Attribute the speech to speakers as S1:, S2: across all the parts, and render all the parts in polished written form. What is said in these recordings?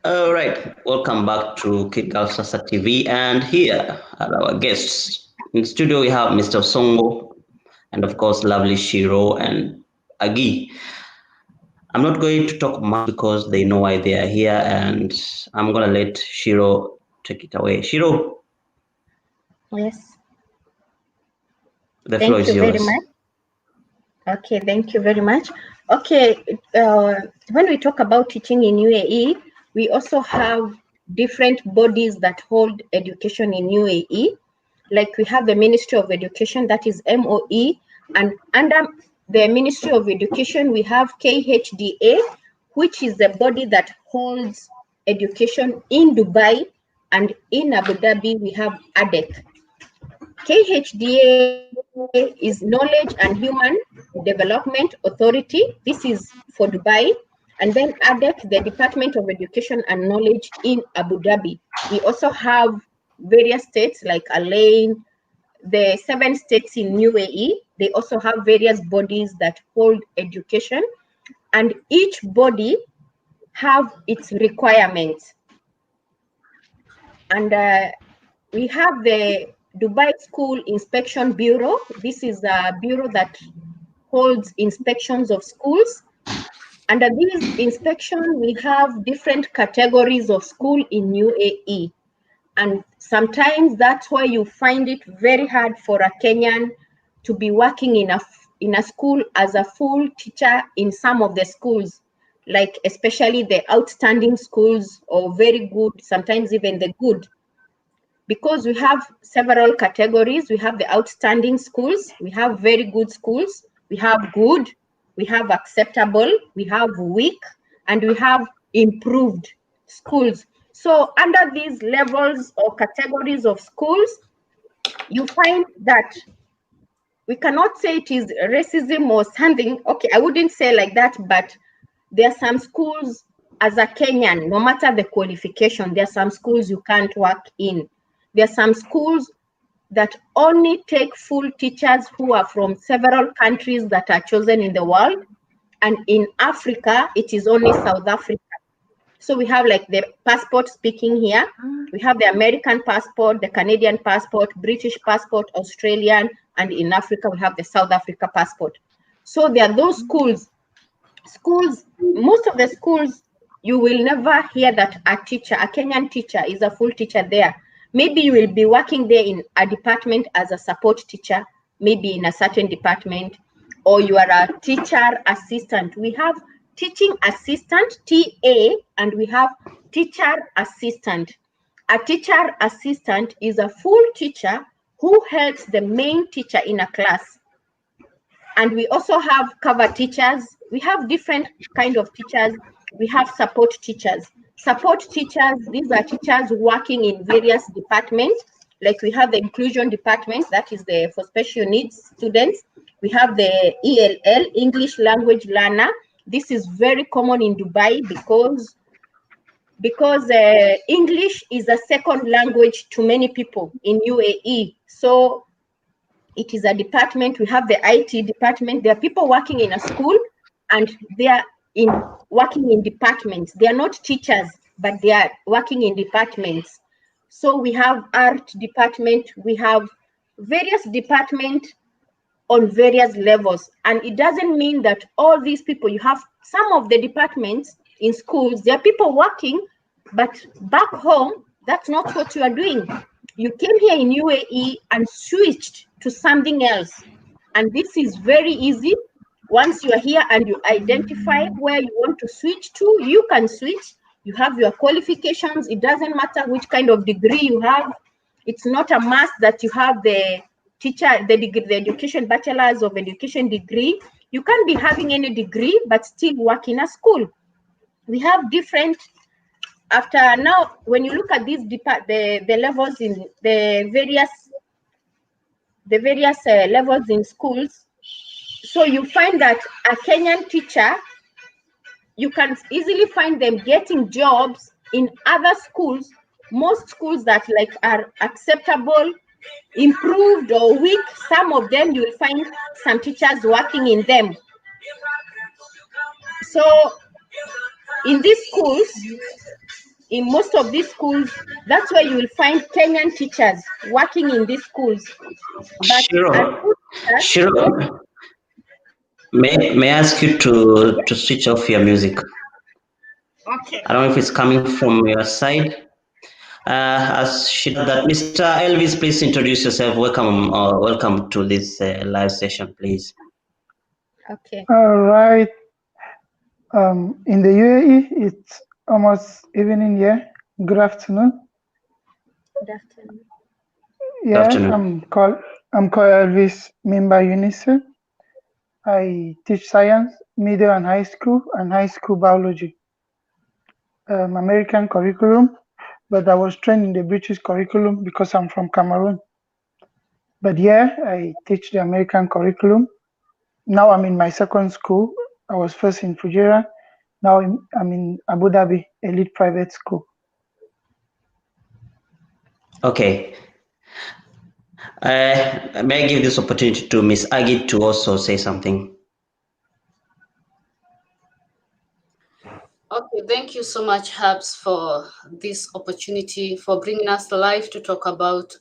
S1: All right, welcome back to Kigal Sasa TV, and here are our guests. In studio, we have Mr. Songo, and of course, lovely Shiro and Agi. I'm not going to talk much because they know why they are here, and I'm gonna let Shiro take it away. Shiro,
S2: Yes,
S1: the floor
S2: thank
S1: is
S2: you very
S1: yours.
S2: much. Okay, thank you very much. Okay, when we talk about teaching in UAE, we also have different bodies that hold education in UAE. Like we have the Ministry of Education, that is MOE, and under the Ministry of Education, we have KHDA, which is the body that holds education in Dubai, and in Abu Dhabi, we have ADEC. KHDA is Knowledge and Human Development Authority. This is for Dubai. And then ADEC, the Department of Education and Knowledge in Abu Dhabi. We also have various states like Alain, the 7 states in UAE. They also have various bodies that hold education. And each body have its requirements. And we have the Dubai School Inspection Bureau. This is a bureau that holds inspections of schools. Under this inspection, we have different categories of school in UAE. And sometimes that's why you find it very hard for a Kenyan to be working in a school as a full teacher in some of the schools, like especially the outstanding schools or very good, sometimes even the good. Because we have several categories. We have the outstanding schools, we have very good schools, we have good, we have acceptable, we have weak, and we have improved schools. So under these levels or categories of schools, you find that we cannot say it is racism or something. Okay, I wouldn't say like that, but there are some schools as a Kenyan, no matter the qualification, there are some schools you can't work in. There are some schools that only take full teachers who are from several countries that are chosen in the world. And in Africa, it is only South Africa. So we have like the passport speaking here. We have the American passport, the Canadian passport, British passport, Australian, and in Africa, we have the South Africa passport. So there are those schools, most of the schools, you will never hear that a teacher, a Kenyan teacher is a full teacher there. Maybe you will be working there in a department as a support teacher, maybe in a certain department, or you are a teacher assistant. We have teaching assistant, TA, and we have teacher assistant. A teacher assistant is a full teacher who helps the main teacher in a class. And we also have cover teachers. We have different kind of teachers. We have support teachers. Support teachers, these are teachers working in various departments. Like we have the inclusion department, that is for special needs students. We have the ELL, English language learner. This is very common in Dubai because English is a second language to many people in UAE. So it is a department. We have the IT department. There are people working in a school and they are working in departments. They are not teachers, but they are working in departments. So we have art department. We have various departments on various levels. And it doesn't mean that all these people, you have some of the departments in schools, there are people working, but back home, that's not what you are doing. You came here in UAE and switched to something else. And this is very easy. Once you are here and you identify where you want to switch to, you can switch. You have your qualifications. It doesn't matter which kind of degree you have. It's not a must that you have the the education, bachelor's of education degree. You can be having any degree, but still work in a school. We have different, after now, when you look at these the levels in the various levels in schools, so you find that a Kenyan teacher, you can easily find them getting jobs in other schools, most schools that like are acceptable, improved or weak. Some of them you will find some teachers working in them. So in these schools, in most of these schools, that's where you will find Kenyan teachers working in these schools. But as
S1: Shiro,
S2: good teachers, most,
S1: Shiro, may I ask you to switch off your music?
S2: okay.
S1: I don't know if it's coming from your side. As she does that, Mr. Elvis, please introduce yourself. Welcome to this live session, please.
S2: Okay.
S3: All right. In the UAE, it's almost evening here. Good afternoon.
S2: Good afternoon.
S1: Good
S3: Yeah,
S1: afternoon.
S3: I'm called Elvis Mimba Unisa. I teach science, middle and high school biology. American curriculum, but I was trained in the British curriculum because I'm from Cameroon. But yeah, I teach the American curriculum. Now I'm in my second school. I was first in Fujairah. Now I'm in Abu Dhabi, elite private school.
S1: Okay. May I give this opportunity to Miss Agit to also say something?
S4: Okay, thank you so much, Habs, for this opportunity, for bringing us live to talk about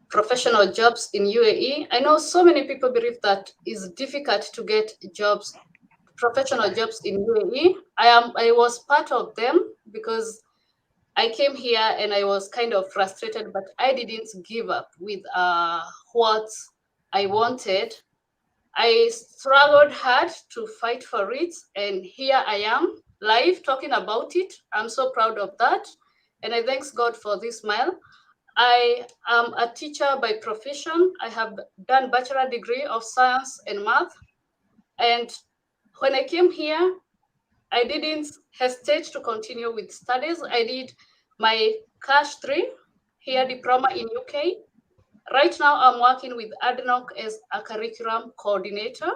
S4: professional jobs in UAE. I know so many people believe that it's difficult to get jobs, professional jobs in UAE. I was part of them because I came here and I was kind of frustrated, but I didn't give up with what I wanted. I struggled hard to fight for it, and here I am live talking about it. I'm so proud of that, and I thank God for this smile. I am a teacher by profession. I have done bachelor degree of science and math, and when I came here, I didn't hesitate to continue with studies. I did my Cash 3 here diploma in UK. Right now, I'm working with ADNOC as a curriculum coordinator.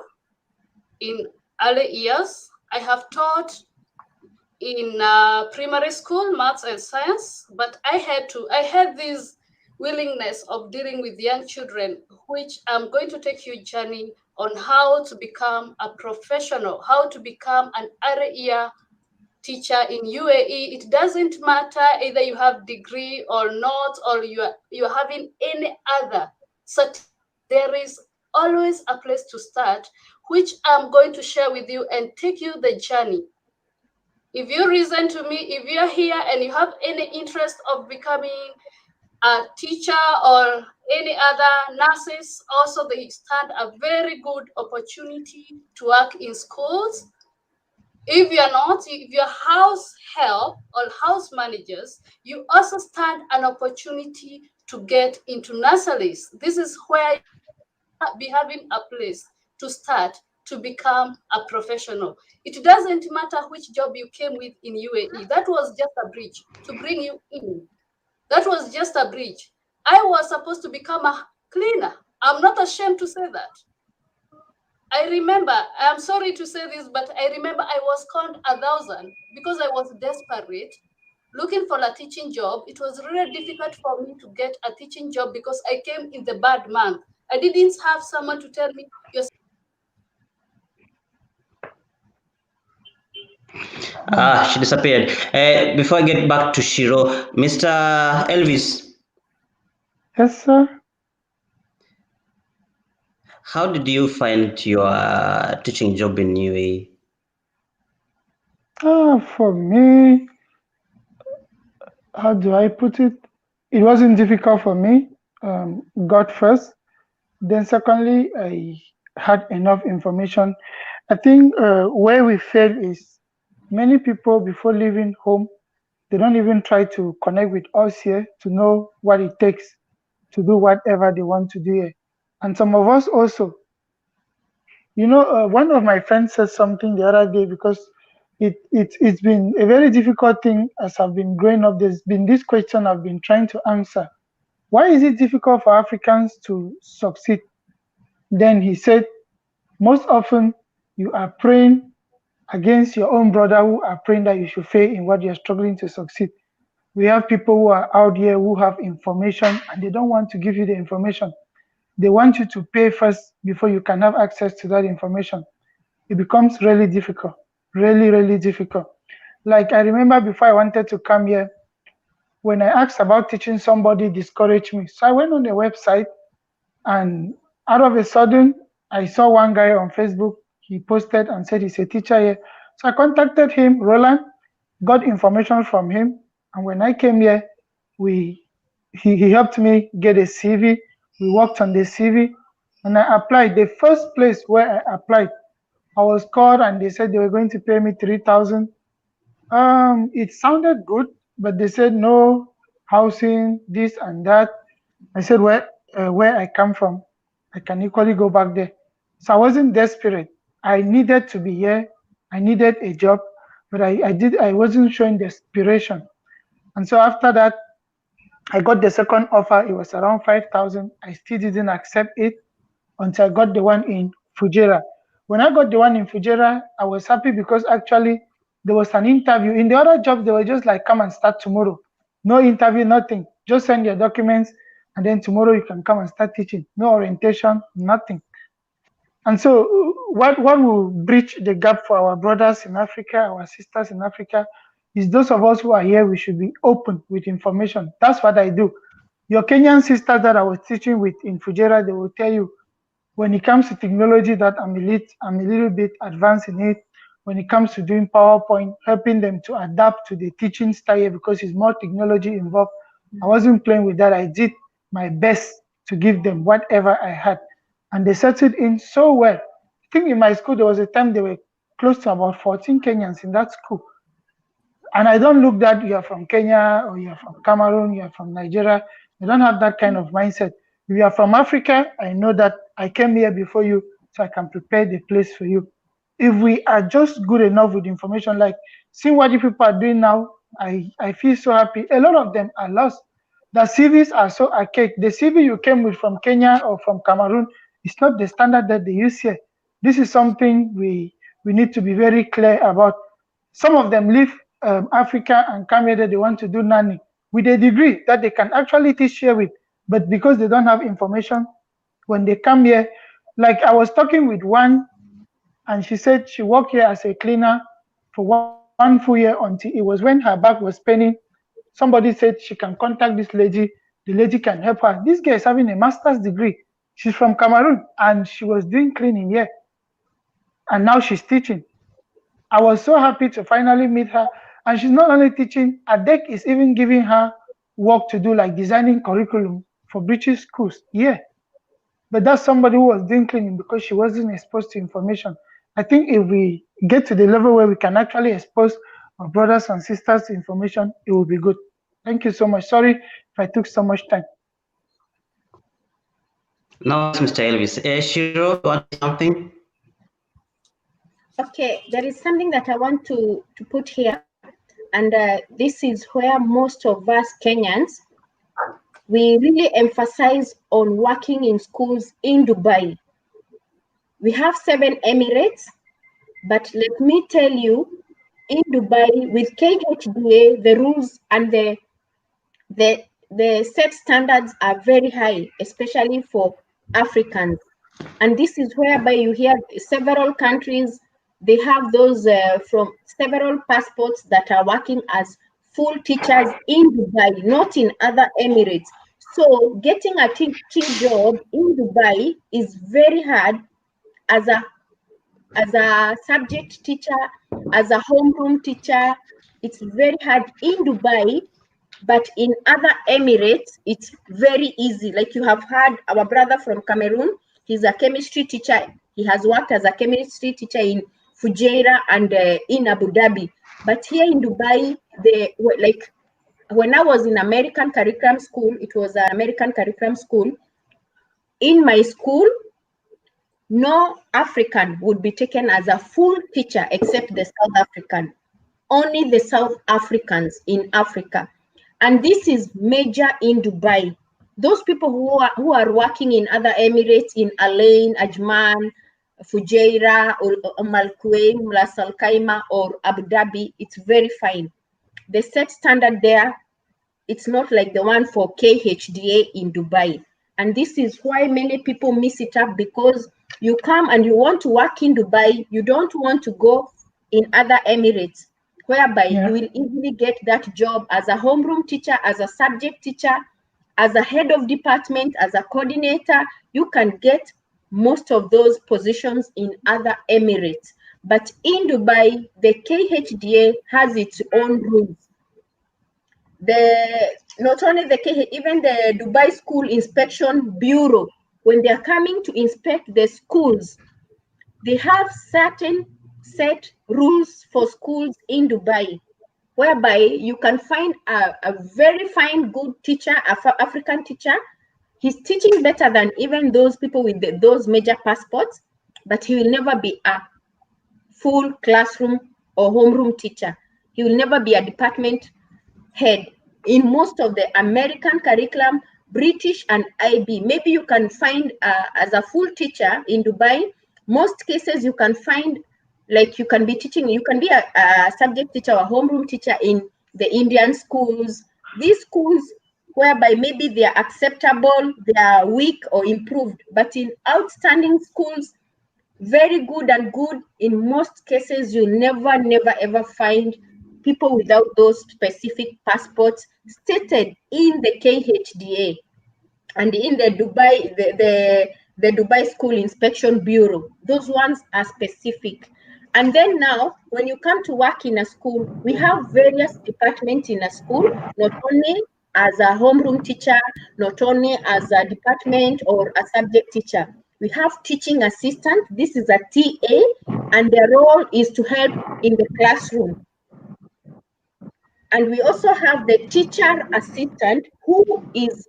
S4: In early years, I have taught in primary school, maths and science, but I had this willingness of dealing with young children, which I'm going to take you journey on how to become a professional, how to become an early year teacher in UAE. It doesn't matter either you have degree or not, or you're having any other certificate. There is always a place to start, which I'm going to share with you and take you the journey. If you listen to me, if you're here and you have any interest of becoming a teacher or any other nurses, also they stand a very good opportunity to work in schools. If you're not, if you're house help or house managers, you also stand an opportunity to get into nurseries. This is where you be having a place to start to become a professional. It doesn't matter which job you came with in UAE. That was just a bridge to bring you in. That was just a bridge. I was supposed to become a cleaner. I'm not ashamed to say that. I remember, I'm sorry to say this, but I remember I was called 1,000 because I was desperate looking for a teaching job. It was really difficult for me to get a teaching job because I came in the bad month. I didn't have someone to tell me you're.
S1: She disappeared. Before I get back to Shiro, Mr. Elvis,
S3: Yes, sir.
S1: how did you find your teaching job in UAE?
S3: For me, how do I put it? It wasn't difficult for me. God first. Then secondly, I had enough information. I think where we fail is many people before leaving home, they don't even try to connect with us here to know what it takes to do whatever they want to do here. And some of us also, one of my friends said something the other day because it's been a very difficult thing as I've been growing up. There's been this question I've been trying to answer. Why is it difficult for Africans to succeed? Then he said, most often you are praying against your own brother who are praying that you should fail in what you're struggling to succeed. We have people who are out here who have information and they don't want to give you the information. They want you to pay first before you can have access to that information. It becomes really difficult, really, really difficult. Like I remember before I wanted to come here, when I asked about teaching, somebody discouraged me. So I went on the website, and out of a sudden, I saw one guy on Facebook. He posted and said he's a teacher here. So I contacted him, Roland, got information from him. And when I came here, he helped me get a CV. We worked on the CV, and I applied. The first place where I applied, I was called and they said they were going to pay me 3,000. It sounded good, but they said no housing, this and that. I said, where I come from, I can equally go back there. So I wasn't desperate. I needed to be here. I needed a job, but I wasn't showing desperation. And so after that, I got the second offer. It was around 5,000. I still didn't accept it until I got the one in Fujairah. When I got the one in Fujairah, I was happy because actually there was an interview. In the other jobs, they were just like, come and start tomorrow. No interview, nothing. Just send your documents, and then tomorrow you can come and start teaching. No orientation, nothing. And so what will bridge the gap for our brothers in Africa, our sisters in Africa, is those of us who are here, we should be open with information. That's what I do. Your Kenyan sisters that I was teaching with in Fujairah, they will tell you, when it comes to technology, that I'm a little bit advanced in it. When it comes to doing PowerPoint, helping them to adapt to the teaching style because it's more technology involved. I wasn't playing with that. I did my best to give them whatever I had, and they settled in so well. I think in my school there was a time there were close to about 14 Kenyans in that school. And I don't look that you are from Kenya or you are from Cameroon, you are from Nigeria. I don't have that kind of mindset. If you are from Africa, I know that I came here before you, so I can prepare the place for you. If we are just good enough with information, like seeing what you people are doing now, I feel so happy. A lot of them are lost. The CVs are so archaic. The CV you came with from Kenya or from Cameroon is not the standard that they use here. This is something we need to be very clear about. Some of them leave Africa and come here that they want to do nanny with a degree that they can actually teach here with, but because they don't have information, when they come here, like I was talking with one, and she said she worked here as a cleaner for 1 full year until it was when her back was paining. Somebody said she can contact this lady, the lady can help her. This girl is having a master's degree. She's from Cameroon and she was doing cleaning here, and now she's teaching. I was so happy to finally meet her. And she's not only teaching, ADEC is even giving her work to do, like designing curriculum for British schools. Yeah. But that's somebody who was doing cleaning because she wasn't exposed to information. I think if we get to the level where we can actually expose our brothers and sisters to information, it will be good. Thank you so much. Sorry if I took so much time.
S1: No, Mr. Elvis. Shiro, you want something?
S2: Okay, there is something that I want to put here, and this is where most of us Kenyans, we really emphasize on working in schools in Dubai. We have 7 Emirates, but let me tell you, in Dubai with KHDA, the rules and the set standards are very high, especially for Africans. And this is whereby you hear several countries, they have those from several passports that are working as full teachers in Dubai, not in other Emirates. So getting a teaching job in Dubai is very hard as a subject teacher, as a homeroom teacher. It's very hard in Dubai, but in other Emirates, it's very easy. Like you have heard our brother from Cameroon, he's a chemistry teacher. He has worked as a chemistry teacher in Fujairah and in Abu Dhabi. But here in Dubai, like when I was in American curriculum school, it was an American curriculum school. In my school, no African would be taken as a full teacher except the South African. Only the South Africans in Africa. And this is major in Dubai. Those people who are working in other Emirates, in Alain, Ajman, Fujairah, or Al Quwain, Ras Al Khaimah, or Abu Dhabi, it's very fine. The set standard there, it's not like the one for KHDA in Dubai. And this is why many people miss it up, because you come and you want to work in Dubai, you don't want to go in other Emirates. whereby
S3: Yeah.
S2: you will easily get that job as a homeroom teacher, as a subject teacher, as a head of department, as a coordinator. You can get most of those positions in other Emirates. But in Dubai, the KHDA has its own rules. Not only the KH, even the Dubai School Inspection Bureau, when they are coming to inspect the schools, they have certain set rules for schools in Dubai, whereby you can find a very fine, good teacher, African teacher. He's teaching better than even those people with those major passports, but he will never be a full classroom or homeroom teacher. He will never be a department head. In most of the American curriculum, British and IB, maybe you can find as a full teacher in Dubai, most cases you can find, like you can be teaching, you can be a subject teacher or homeroom teacher in the Indian schools, these schools whereby maybe they are acceptable, they are weak or improved, but in outstanding schools, very good and good, in most cases you never ever find people without those specific passports stated in the KHDA and in the Dubai, the Dubai School Inspection Bureau. Those ones are specific. And then now, when you come to work in a school, we have various departments in a school, not only as a homeroom teacher, not only as a department or a subject teacher. We have teaching assistant. This is a TA, and their role is to help in the classroom. And we also have the teacher assistant, who is,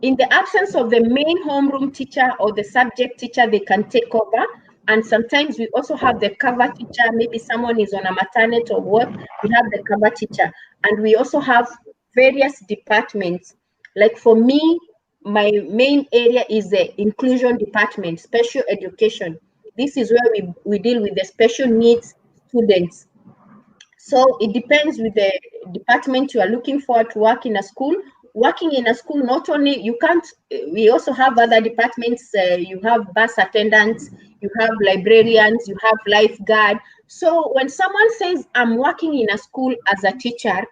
S2: in the absence of the main homeroom teacher or the subject teacher, they can take over. And sometimes we also have the cover teacher. Maybe someone is on a maternity or what, we have the cover teacher. And we also have various departments. Like for me, my main area is the inclusion department, special education. This is where we deal with the special needs students. So it depends with the department you are looking for to work in a school. Working in a school, not only you can't, we also have other departments. You have bus attendants, you have librarians, you have lifeguard. So when someone says, I'm working in a school as a teacher,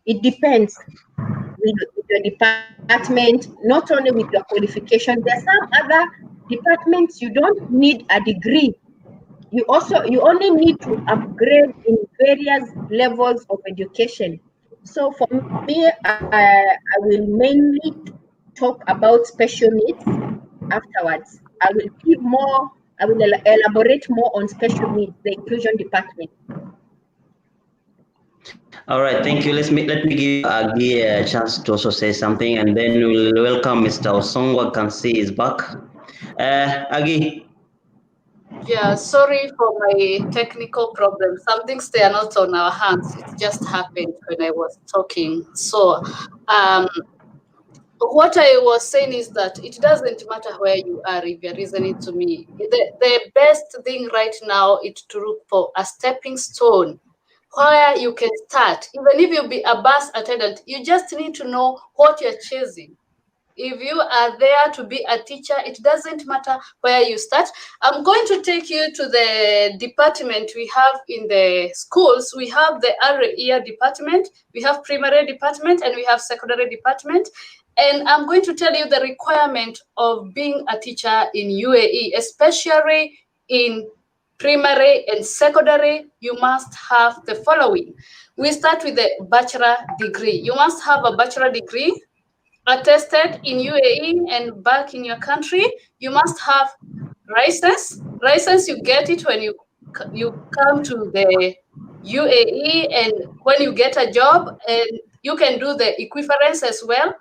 S2: it depends with your department, not only with your qualification. There are some other departments you don't need a degree. You only need to upgrade in various levels of education. So for me, I will mainly talk about special needs afterwards. I will elaborate more on special needs, the inclusion department.
S1: All right, thank you. Let me give Agi a chance to also say something, and then we'll welcome Mr. Osongo. I can see he's back. Agi.
S4: Yeah, sorry for my technical problem. Some things they are not on our hands. It just happened when I was talking. So, what I was saying is that it doesn't matter where you are if you're listening to me. The best thing right now is to look for a stepping stone where you can start. Even if you be a bus attendant, you just need to know what you're chasing. If you are there to be a teacher, it doesn't matter where you start. I'm going to take you to the department we have in the schools. We have the early year department, we have primary department, and we have secondary department. And I'm going to tell you the requirement of being a teacher in UAE, especially in primary and secondary. You must have the following. We start with the bachelor degree. You must have a bachelor degree attested in UAE and back in your country. You must have license. License, you get it when you come to the UAE and when you get a job, and you can do the equivalence as well.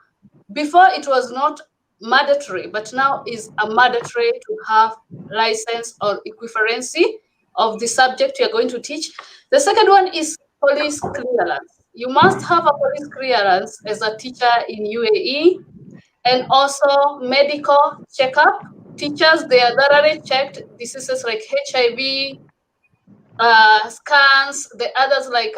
S4: Before it was not mandatory, but now is a mandatory to have license or equivalency of the subject you're going to teach. The second one is police clearance. You must have a police clearance as a teacher in UAE, and also medical checkup. Teachers, they are thoroughly checked diseases like HIV, scans, the others like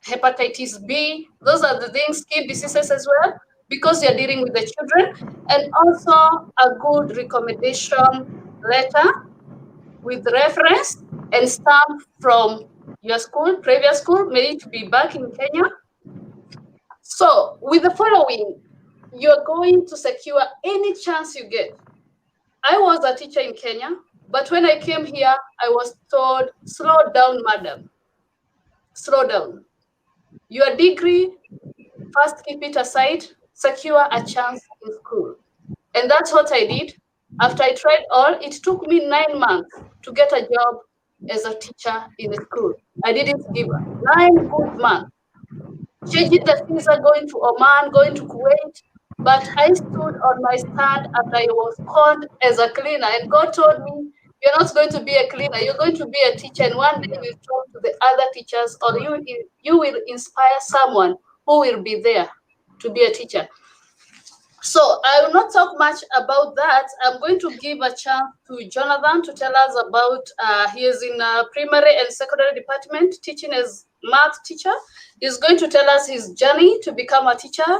S4: hepatitis B. Those are the things, skin diseases as well, because you're dealing with the children. And also a good recommendation letter with reference and stamp from your school, previous school, maybe to be back in Kenya. So with the following, you're going to secure any chance you get. I was a teacher in Kenya, but when I came here, I was told, slow down, madam. Slow down. Your degree, first keep it aside, secure a chance in school. And that's what I did. After I tried all, it took me 9 months to get a job as a teacher in a school. I didn't give up. 9 good months. Changing the visa, going to Oman, going to Kuwait. But I stood on my stand after I was called as a cleaner. And God told me, you're not going to be a cleaner, you're going to be a teacher. And one day you'll talk to the other teachers, or you will inspire someone who will be there to be a teacher. So I will not talk much about that. I'm going to give a chance to Jonathan to tell us about, he is in primary and secondary department teaching as math teacher. He's going to tell us his journey to become a teacher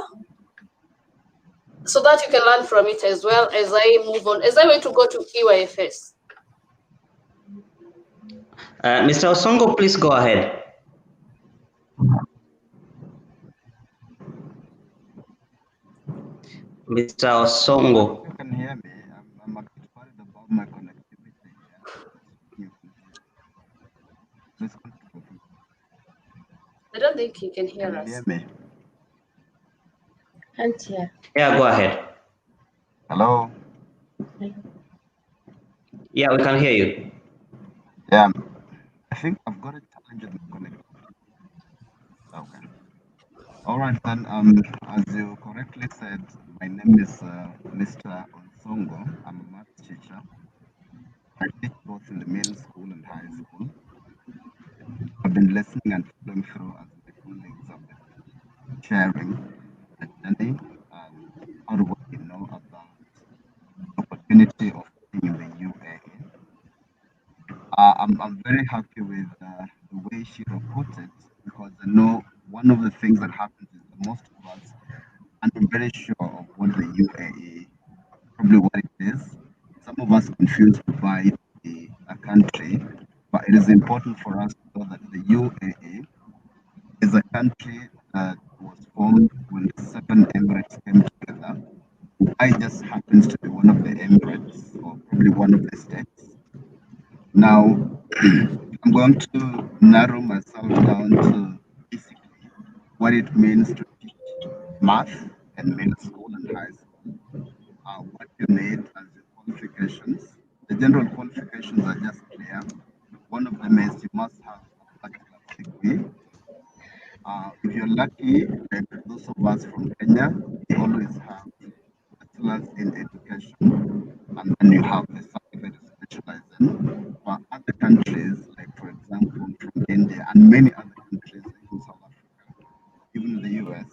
S4: so that you can learn from it as well as I move on, as I wait to go to EYFS.
S1: Mr. Osongo, please go ahead. Mr. Osongo.
S5: You can hear me. I'm a bit worried about my connectivity here.
S4: I don't think he can hear
S5: Can
S4: us.
S5: you hear me?
S2: Can't hear.
S1: Yeah, go ahead.
S5: Hello?
S1: Yeah, we can hear you.
S5: Yeah, I think I've got a challenge with my connectivity. Okay. All right, then, as you correctly said, my name is Mr. Onsongo. I'm a math teacher. I teach both in the middle school and high school. I've been listening and following through as my colleagues have been sharing the journey and how what we know about the opportunity of teaching in the UAE. I'm very happy with the way she put it, because I know one of the things that happens is that most of us aren't very sure of what the UAE, probably what it is. Some of us confuse Dubai to be a country, but it is important for us to know that the UAE is a country that was formed when the 7 Emirates came together. Dubai just happens to be one of the Emirates, or probably one of the states. Now, I'm going to narrow myself down to basically what it means to teach math in middle school and high school, what you need as your qualifications. The general qualifications are just clear. One of them is you must have a bachelor's degree. If you're lucky, like those of us from Kenya, we always have bachelor's in education, and then you have the subject that you specialize in. But other countries, like for example from India and many other countries, even South Africa, even the US,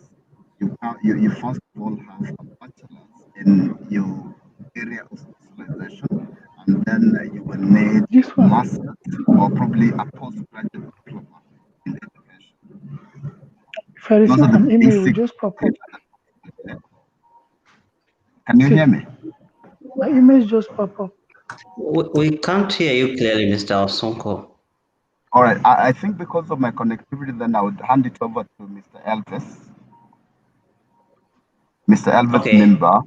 S5: you first of all have a bachelor's in your area of specialization, and then you will need
S3: This one.
S5: master's or probably a postgraduate diploma in education.
S3: If I
S5: Those
S3: receive
S5: are the
S3: an email, it will
S5: basic.
S3: just pop up.
S5: Can you
S3: Okay.
S5: hear me?
S3: My image just pop up.
S1: We can't hear you clearly, Mr. Osongo.
S5: All right. I think because of my connectivity, then I would hand it over to Mr. Elvis. Mr. Elvis
S1: Okay.
S5: Mimba.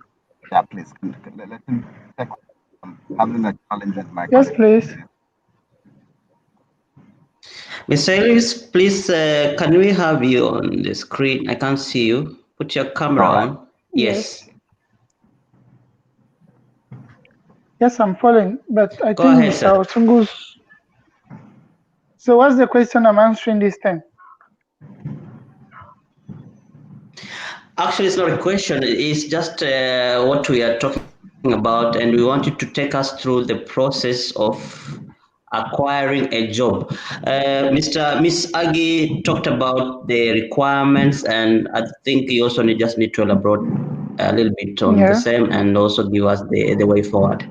S5: Yeah, please. Let him take. I'm having a challenge with my
S3: Yes,
S5: connectivity.
S3: please.
S1: Mr. Elvis, please, can we have you on the screen? I can't see you. Put your camera
S5: All right.
S1: on. Yes.
S3: Yes, I'm following, but I
S1: Go
S3: think
S1: ahead,
S3: Mr.
S1: sir.
S3: Osungu's. So what's the question I'm answering this time?
S1: Actually, it's not a question. It's just what we are talking about, and we want you to take us through the process of acquiring a job. Miss Agi talked about the requirements, and I think you also just need to elaborate a little bit on the same, and also give us the way forward.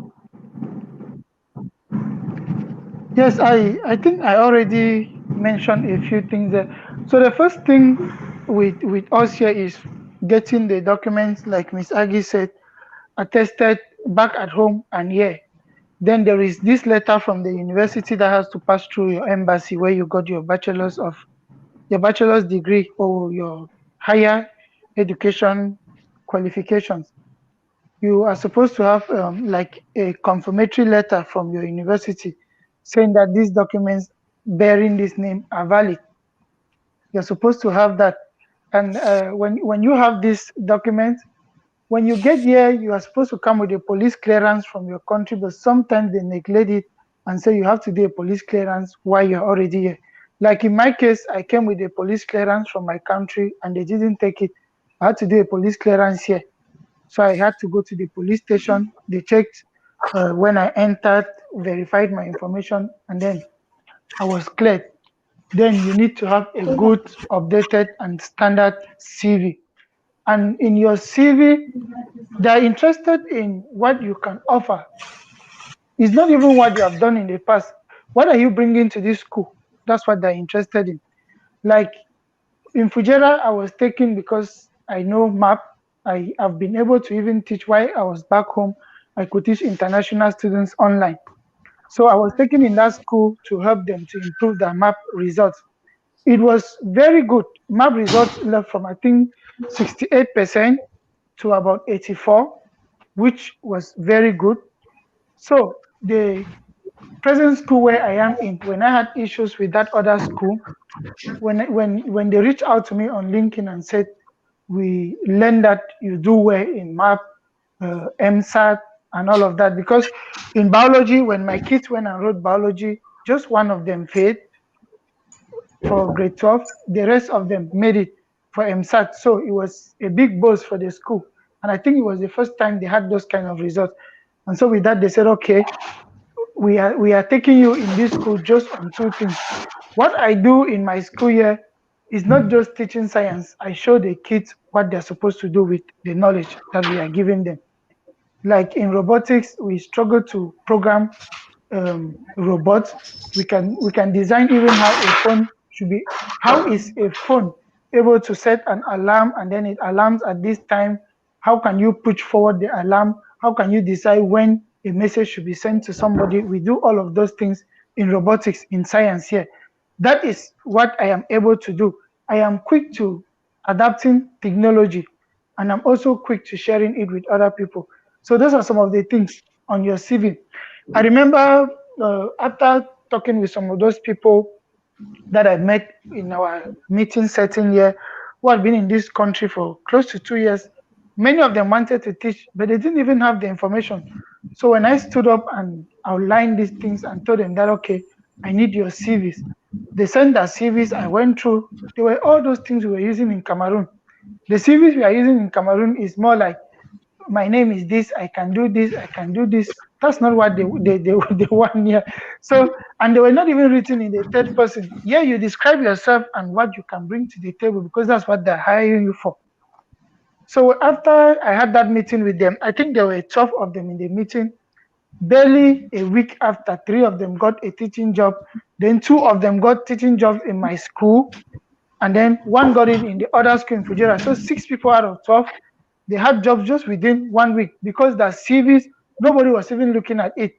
S3: Yes, I think I already mentioned a few things there. So the first thing with us here is getting the documents, like Miss Agi said, attested back at home and here. Then there is this letter from the university that has to pass through your embassy where you got your bachelor's degree or your higher education qualifications. You are supposed to have like a confirmatory letter from your university saying that these documents bearing this name are valid. You're supposed to have that. And when you have this document, when you get here, you are supposed to come with a police clearance from your country, but sometimes they neglect it and say you have to do a police clearance while you're already here. Like in my case, I came with a police clearance from my country and they didn't take it. I had to do a police clearance here. So I had to go to the police station. They checked when I entered, verified my information, and then I was cleared. Then you need to have a good, updated, and standard CV. And in your CV, they're interested in what you can offer. It's not even what you have done in the past. What are you bringing to this school? That's what they're interested in. Like in Fujera, I was taken because I know map. I have been able to even teach while I was back home. I could teach international students online. So I was taken in that school to help them to improve their map results. It was very good. Map results left from I think 68% to about 84, which was very good. So the present school where I am in, when I had issues with that other school, when they reached out to me on LinkedIn and said, we learned that you do well in map, MSAT, and all of that. Because in biology, when my kids went and wrote biology, just one of them failed for grade 12. The rest of them made it for MSAT. So it was a big boost for the school. And I think it was the first time they had those kind of results. And so with that, they said, okay, we are taking you in this school just on two things. What I do in my school year is not just teaching science. I show the kids what they're supposed to do with the knowledge that we are giving them. Like in robotics, we struggle to program robots. We can design even how a phone should be. How is a phone able to set an alarm and then it alarms at this time? How can you push forward the alarm? How can you decide when a message should be sent to somebody? We do all of those things in robotics, in science here. That is what I am able to do. I am quick to adapting technology and I'm also quick to sharing it with other people. So those are some of the things on your CV. I remember after talking with some of those people that I met in our meeting setting here, who had been in this country for close to 2 years, many of them wanted to teach, but they didn't even have the information. So when I stood up and outlined these things and told them that, okay, I need your CVs, they sent their CVs, I went through, they were all those things we were using in Cameroon. The CVs we are using in Cameroon is more like, my name is this, I can do this, I can do this. That's not what they want here. So, and they were not even written in the third person. Yeah, you describe yourself and what you can bring to the table because that's what they're hiring you for. So after I had that meeting with them, I think there were 12 of them in the meeting. Barely a week after, 3 of them got a teaching job. Then 2 of them got teaching jobs in my school. And then 1 got it in the other school in Fujera. So 6 people out of 12, they had jobs just within 1 week because their CVs, nobody was even looking at it.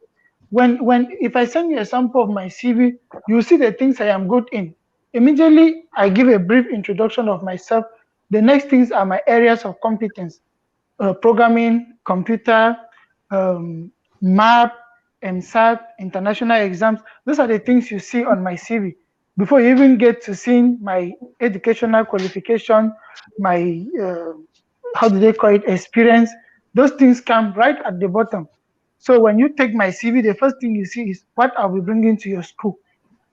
S3: If I send you a sample of my CV, you see the things I am good in. Immediately, I give a brief introduction of myself. The next things are my areas of competence: programming, computer, map, MSAT, international exams. Those are the things you see on my CV. Before you even get to seeing my educational qualification, my how do they call it, experience, those things come right at the bottom. So when you take my CV, the first thing you see is what are we bringing to your school.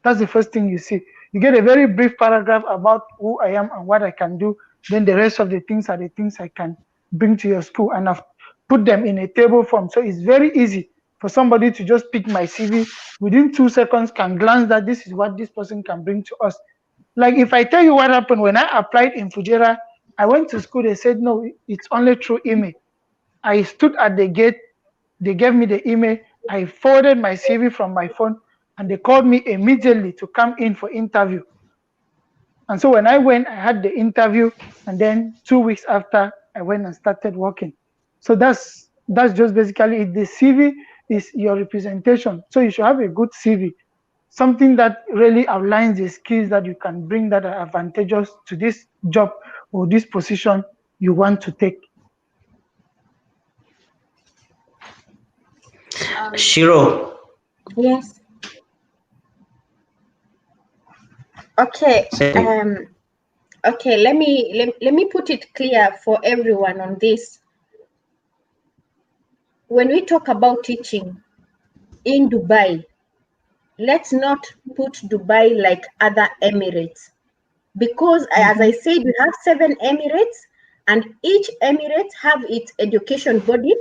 S3: That's the first thing you see. You get a very brief paragraph about who I am and what I can do. Then the rest of the things are the things I can bring to your school, and I've put them in a table form. So it's very easy for somebody to just pick my CV within 2 seconds, can glance that this is what this person can bring to us. Like if I tell you what happened when I applied in Fujera, I went to school, they said, no, it's only through email. I stood at the gate, they gave me the email, I forwarded my CV from my phone, and they called me immediately to come in for interview. And so when I went, I had the interview, and then 2 weeks after, I went and started working. So that's just basically it. The CV is your representation. So you should have a good CV, something that really outlines the skills that you can bring that are advantageous to this job or this position you want to take.
S1: Shiro,
S2: Yes. Okay.
S1: say.
S2: Okay. Let me put it clear for everyone on this. When we talk about teaching in Dubai, let's not put Dubai like other Emirates, because as I said, we have 7 Emirates, and each Emirate have its education body.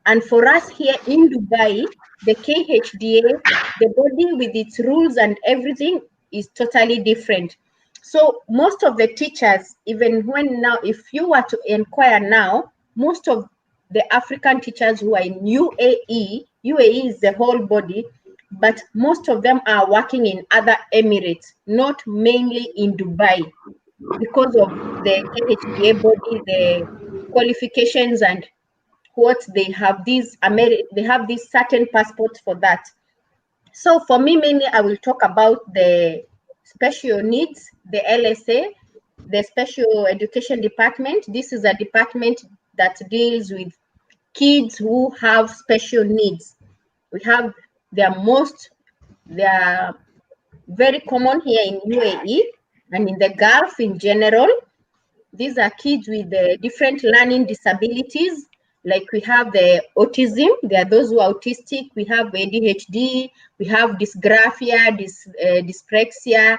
S2: And for us here in Dubai, the KHDA, the body with its rules and everything is totally different. So most of the teachers, even when now, if you were to inquire now, most of the African teachers who are in UAE is the whole body, but most of them are working in other Emirates, not mainly in Dubai, because of the KHDA body, the qualifications, and what they have these certain passports for that. So for me, mainly I will talk about the special needs, the LSA, the special education department. This is a department that deals with kids who have special needs. We have they are very common here in UAE and in the Gulf in general. These are kids with different learning disabilities. Like we have the autism, there are those who are autistic, we have ADHD, we have dysgraphia, dyspraxia,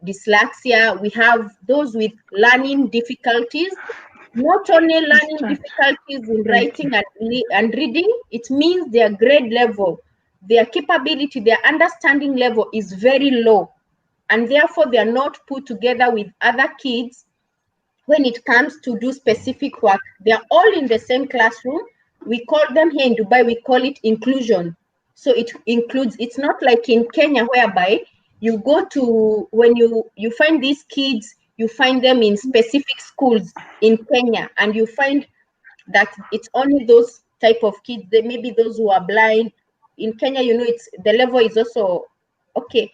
S2: dyslexia, we have those with learning difficulties. Not only learning difficulties in writing and reading, it means their grade level, their capability, their understanding level is very low. And therefore, they are not put together with other kids when it comes to do specific work. They are all in the same classroom. We call them here in Dubai, we call it inclusion. So it includes, it's not like in Kenya whereby you go to, when you find these kids, you find them in specific schools in Kenya, and you find that it's only those type of kids, they maybe those who are blind. In Kenya, it's the level is also okay.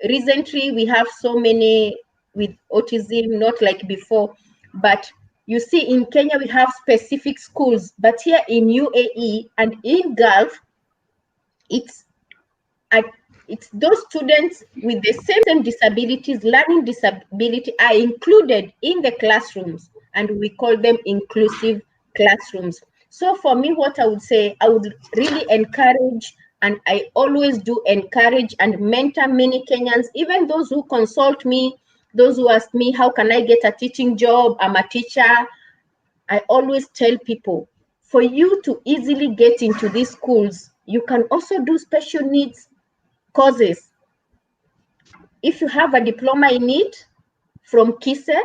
S2: Recently we have so many with autism, not like before, but you see in Kenya we have specific schools, but here in UAE and in Gulf, it's those students with the same disabilities, learning disability, are included in the classrooms, and we call them inclusive classrooms. So for me, what I would say, I would really encourage, and I always do encourage and mentor many Kenyans, even those who consult me, those who ask me, how can I get a teaching job? I'm a teacher. I always tell people, for you to easily get into these schools, you can also do special needs courses. If you have a diploma in it from KISE,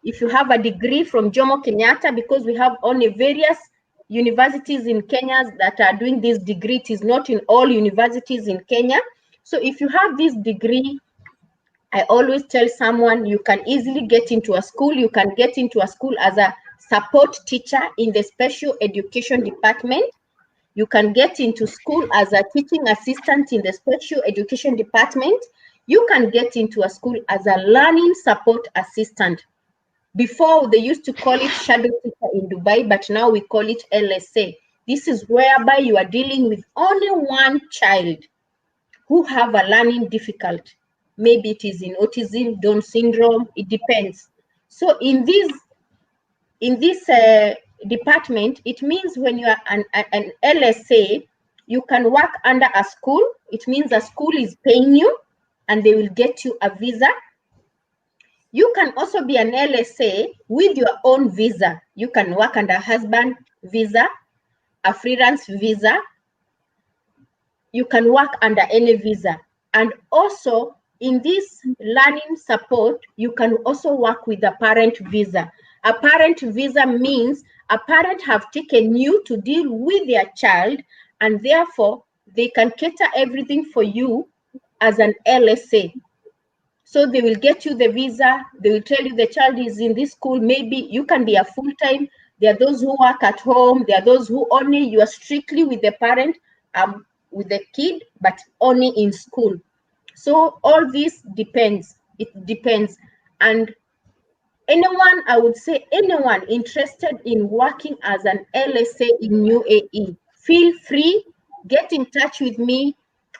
S2: if you have a degree from Jomo Kenyatta, because we have only various universities in Kenya that are doing this degree. It is not in all universities in Kenya. So if you have this degree, I always tell someone you can easily get into a school. You can get into a school as a support teacher in the special education department. You can get into school as a teaching assistant in the special education department. You can get into a school as a learning support assistant. Before, they used to call it shadow teacher in Dubai, but now we call it LSA. This is whereby you are dealing with only one child who have a learning difficulty. Maybe it is in autism, Down syndrome, it depends. So in this department, it means when you are an LSA, you can work under a school. It means a school is paying you and they will get you a visa. You can also be an LSA with your own visa. You can work under a husband visa, a freelance visa. You can work under any visa. And also in this learning support, you can also work with a parent visa. A parent visa means a parent have taken you to deal with their child, and therefore they can cater everything for you as an LSA. So they will get you the visa. They will tell you the child is in this school. Maybe you can be a full-time. There are those who work at home. There are those who only you are strictly with the parent. with the kid, but only in school. So all this depends. It depends. And anyone, I would say anyone interested in working as an LSA in UAE, feel free, get in touch with me.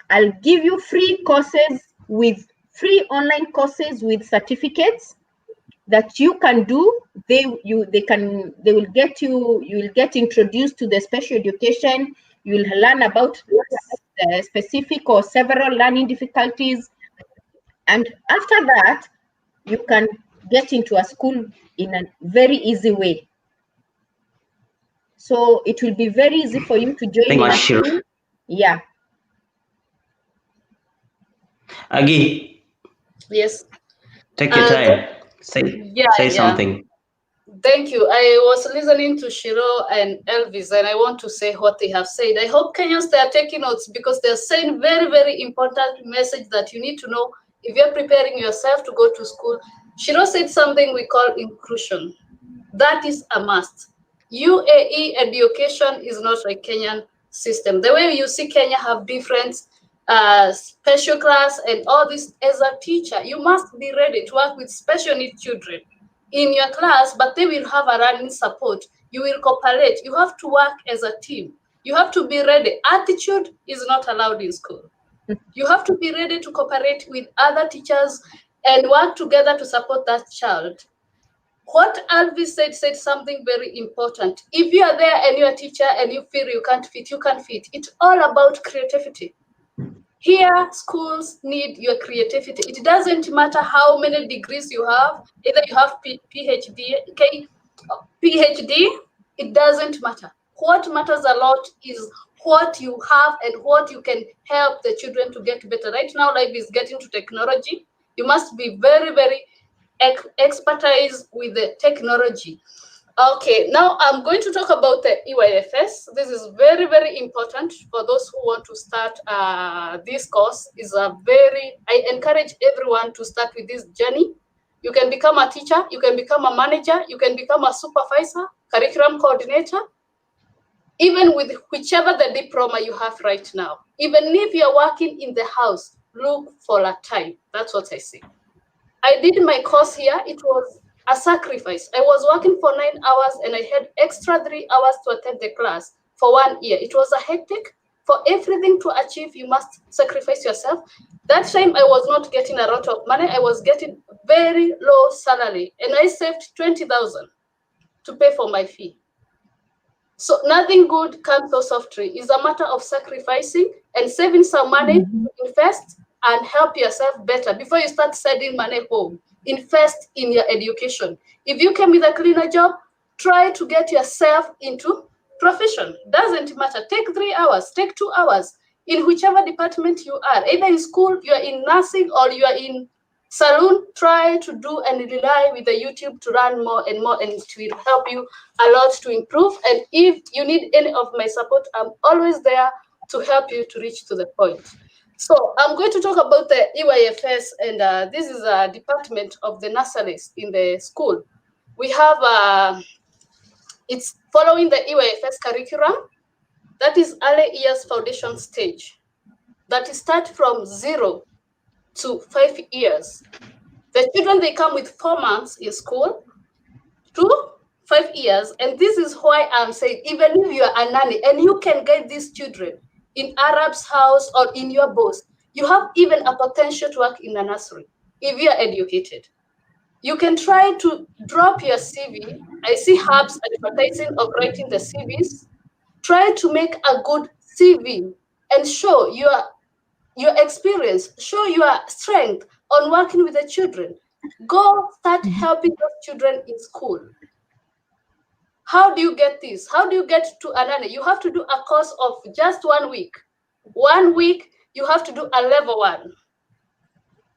S2: I'll give you free courses with free online courses with certificates that you can do. They will get you will get introduced to the special education. You will learn about specific or several learning difficulties, and after that you can get into a school in a very easy way. So it will be very easy for you to join in a school. Yeah.
S1: Agi,
S4: Yes.
S1: take your time. Say something.
S4: Thank you. I was listening to Shiro and Elvis, and I want to say what they have said. I hope Kenyans, they are taking notes, because they're saying very, very important message that you need to know if you're preparing yourself to go to school. Shiro said something we call inclusion. That is a must. UAE education is not a Kenyan system. The way you see Kenya have different special class and all this, as a teacher, you must be ready to work with special needs children in your class, but they will have a running support. You will cooperate. You have to work as a team. You have to be ready. Attitude is not allowed in school. You have to be ready to cooperate with other teachers and work together to support that child. What Alvis said something very important. If you are there and you're a teacher and you feel you can't fit, you can't fit. It's all about creativity. Here, schools need your creativity. It doesn't matter how many degrees you have, either you have PhD, okay, PhD, it doesn't matter. What matters a lot is what you have and what you can help the children to get better. Right now, life is getting to technology. You must be very, very expertise with the technology. Okay, now I'm going to talk about the EYFS. This is very, very important for those who want to start this course. I encourage everyone to start with this journey. You can become a teacher, you can become a manager, you can become a supervisor, curriculum coordinator, even with whichever the diploma you have right now. Even if you're working in the house, look for a time. That's what I say. I did my course here. It was a sacrifice. I was working for 9 hours and I had extra 3 hours to attend the class for 1 year. It was a hectic. For everything to achieve, you must sacrifice yourself. That time I was not getting a lot of money. I was getting very low salary and I saved 20,000 to pay for my fee. So nothing good comes so softly. It's a matter of sacrificing and saving some money to invest and help yourself better before you start sending money home. Invest in your education. If you came with a cleaner job, try to get yourself into profession. Doesn't matter. Take 3 hours, take 2 hours in whichever department you are. Either in school, you are in nursing, or you are in salon. Try to do and rely with the YouTube to learn more and more, and it will help you a lot to improve. And if you need any of my support, I'm always there to help you to reach to the point. So I'm going to talk about the EYFS, and this is a department of the nurseries in the school. We have, it's following the EYFS curriculum. That is early years foundation stage. That is start from 0 to 5 years. The children, they come with 4 months in school to 5 years. And this is why I'm saying, even if you are a nanny and you can guide these children in Arab's house or in your boss, you have even a potential to work in a nursery if you are educated. You can try to drop your CV. I see hubs advertising of writing the CVs. Try to make a good CV and show your experience, show your strength on working with the children. Go start helping those children in school. How do you get this? How do you get to a nanny? You have to do a course of just 1 week. 1 week, you have to do a level 1.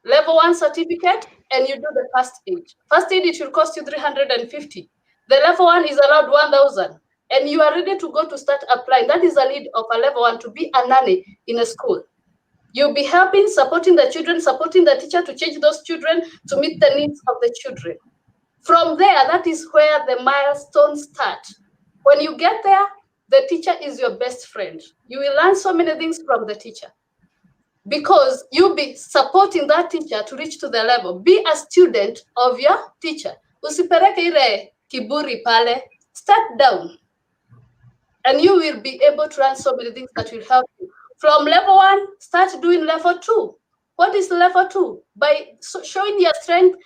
S4: Level 1 certificate, and you do the first aid. First aid, it will cost you 350. The level 1 is around 1,000. And you are ready to go to start applying. That is a need of a level 1 to be a nanny in a school. You'll be helping, supporting the children, supporting the teacher to change those children to meet the needs of the children. From there, that is where the milestones start. When you get there, the teacher is your best friend. You will learn so many things from the teacher because you'll be supporting that teacher to reach to the level. Be a student of your teacher. Usipeleke ile kiburi pale. Start down. And you will be able to learn so many things that will help you. From level 1, start doing level 2. What is level 2? By showing your strength,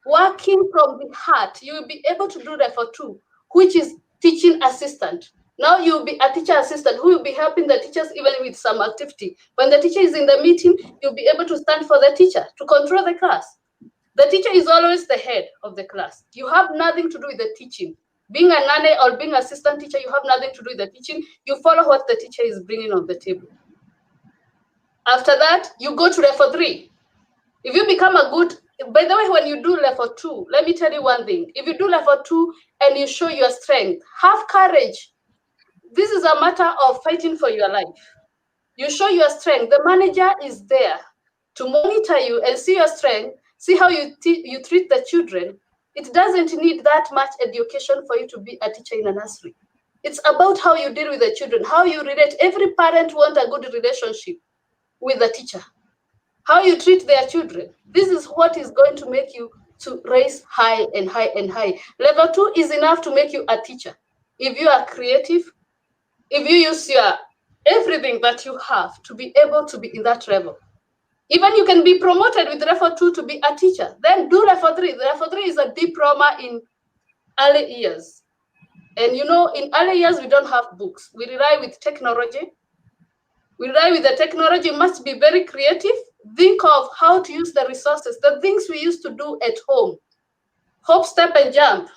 S4: working from the heart, you will be able to do level 2, which is teaching assistant. Now you'll be a teacher assistant who will be helping the teachers even with some activity. When the teacher is in the meeting, you'll be able to stand for the teacher to control the class. The teacher is always the head of the class. You have nothing to do with the teaching. Being a nanny or being assistant teacher, you have nothing to do with the teaching. You follow what the teacher is bringing on the table. After that, you go to level 3. If you become a good, by the way, when you do level 2, let me tell you one thing. If you do level 2 and you show your strength, have courage. This is a matter of fighting for your life. You show your strength. The manager is there to monitor you and see your strength, see how you treat the children. It doesn't need that much education for you to be a teacher in a nursery. It's about how you deal with the children, how you relate. Every parent wants a good relationship with the teacher. How you treat their children. This is what is going to make you to raise high and high and high. Level 2 is enough to make you a teacher. If you are creative, if you use your everything that you have to be able to be in that level. Even you can be promoted with level 2 to be a teacher. Then do level 3. Level 3 is a diploma in early years. And you know, in early years, we don't have books. We rely with technology. We rely with the technology. You must be very creative. Think of how to use the resources, the things we used to do at home. Hop, step, and jump.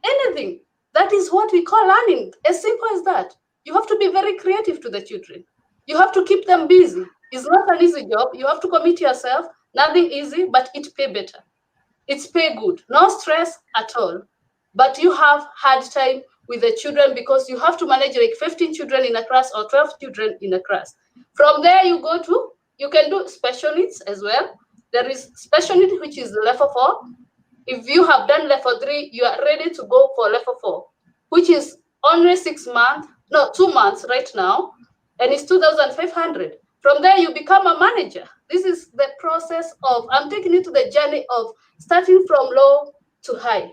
S4: Anything. That is what we call learning. As simple as that. You have to be very creative to the children. You have to keep them busy. It's not an easy job. You have to commit yourself. Nothing easy, but it pay better. It's pay good. No stress at all. But you have hard time with the children because you have to manage like 15 children in a class or 12 children in a class. From there, you can do special needs as well. There is special needs, which is level 4. If you have done level 3, you are ready to go for level 4, which is only 2 months right now, and it's 2,500. From there, you become a manager. This is the process of, I'm taking you to the journey of starting from low to high.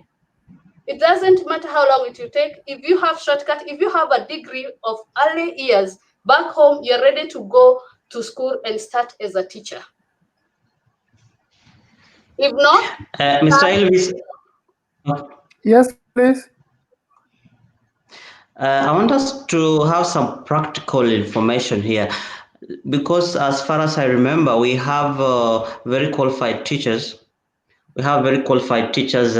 S4: It doesn't matter how long it will take. If you have shortcut, if you have a degree of early years, back home, you're ready to go to school and start as a teacher. If not,
S1: Mr. Elvis,
S3: Yes, please.
S1: I want us to have some practical information here because as far as I remember, we have very qualified teachers. We have very qualified teachers.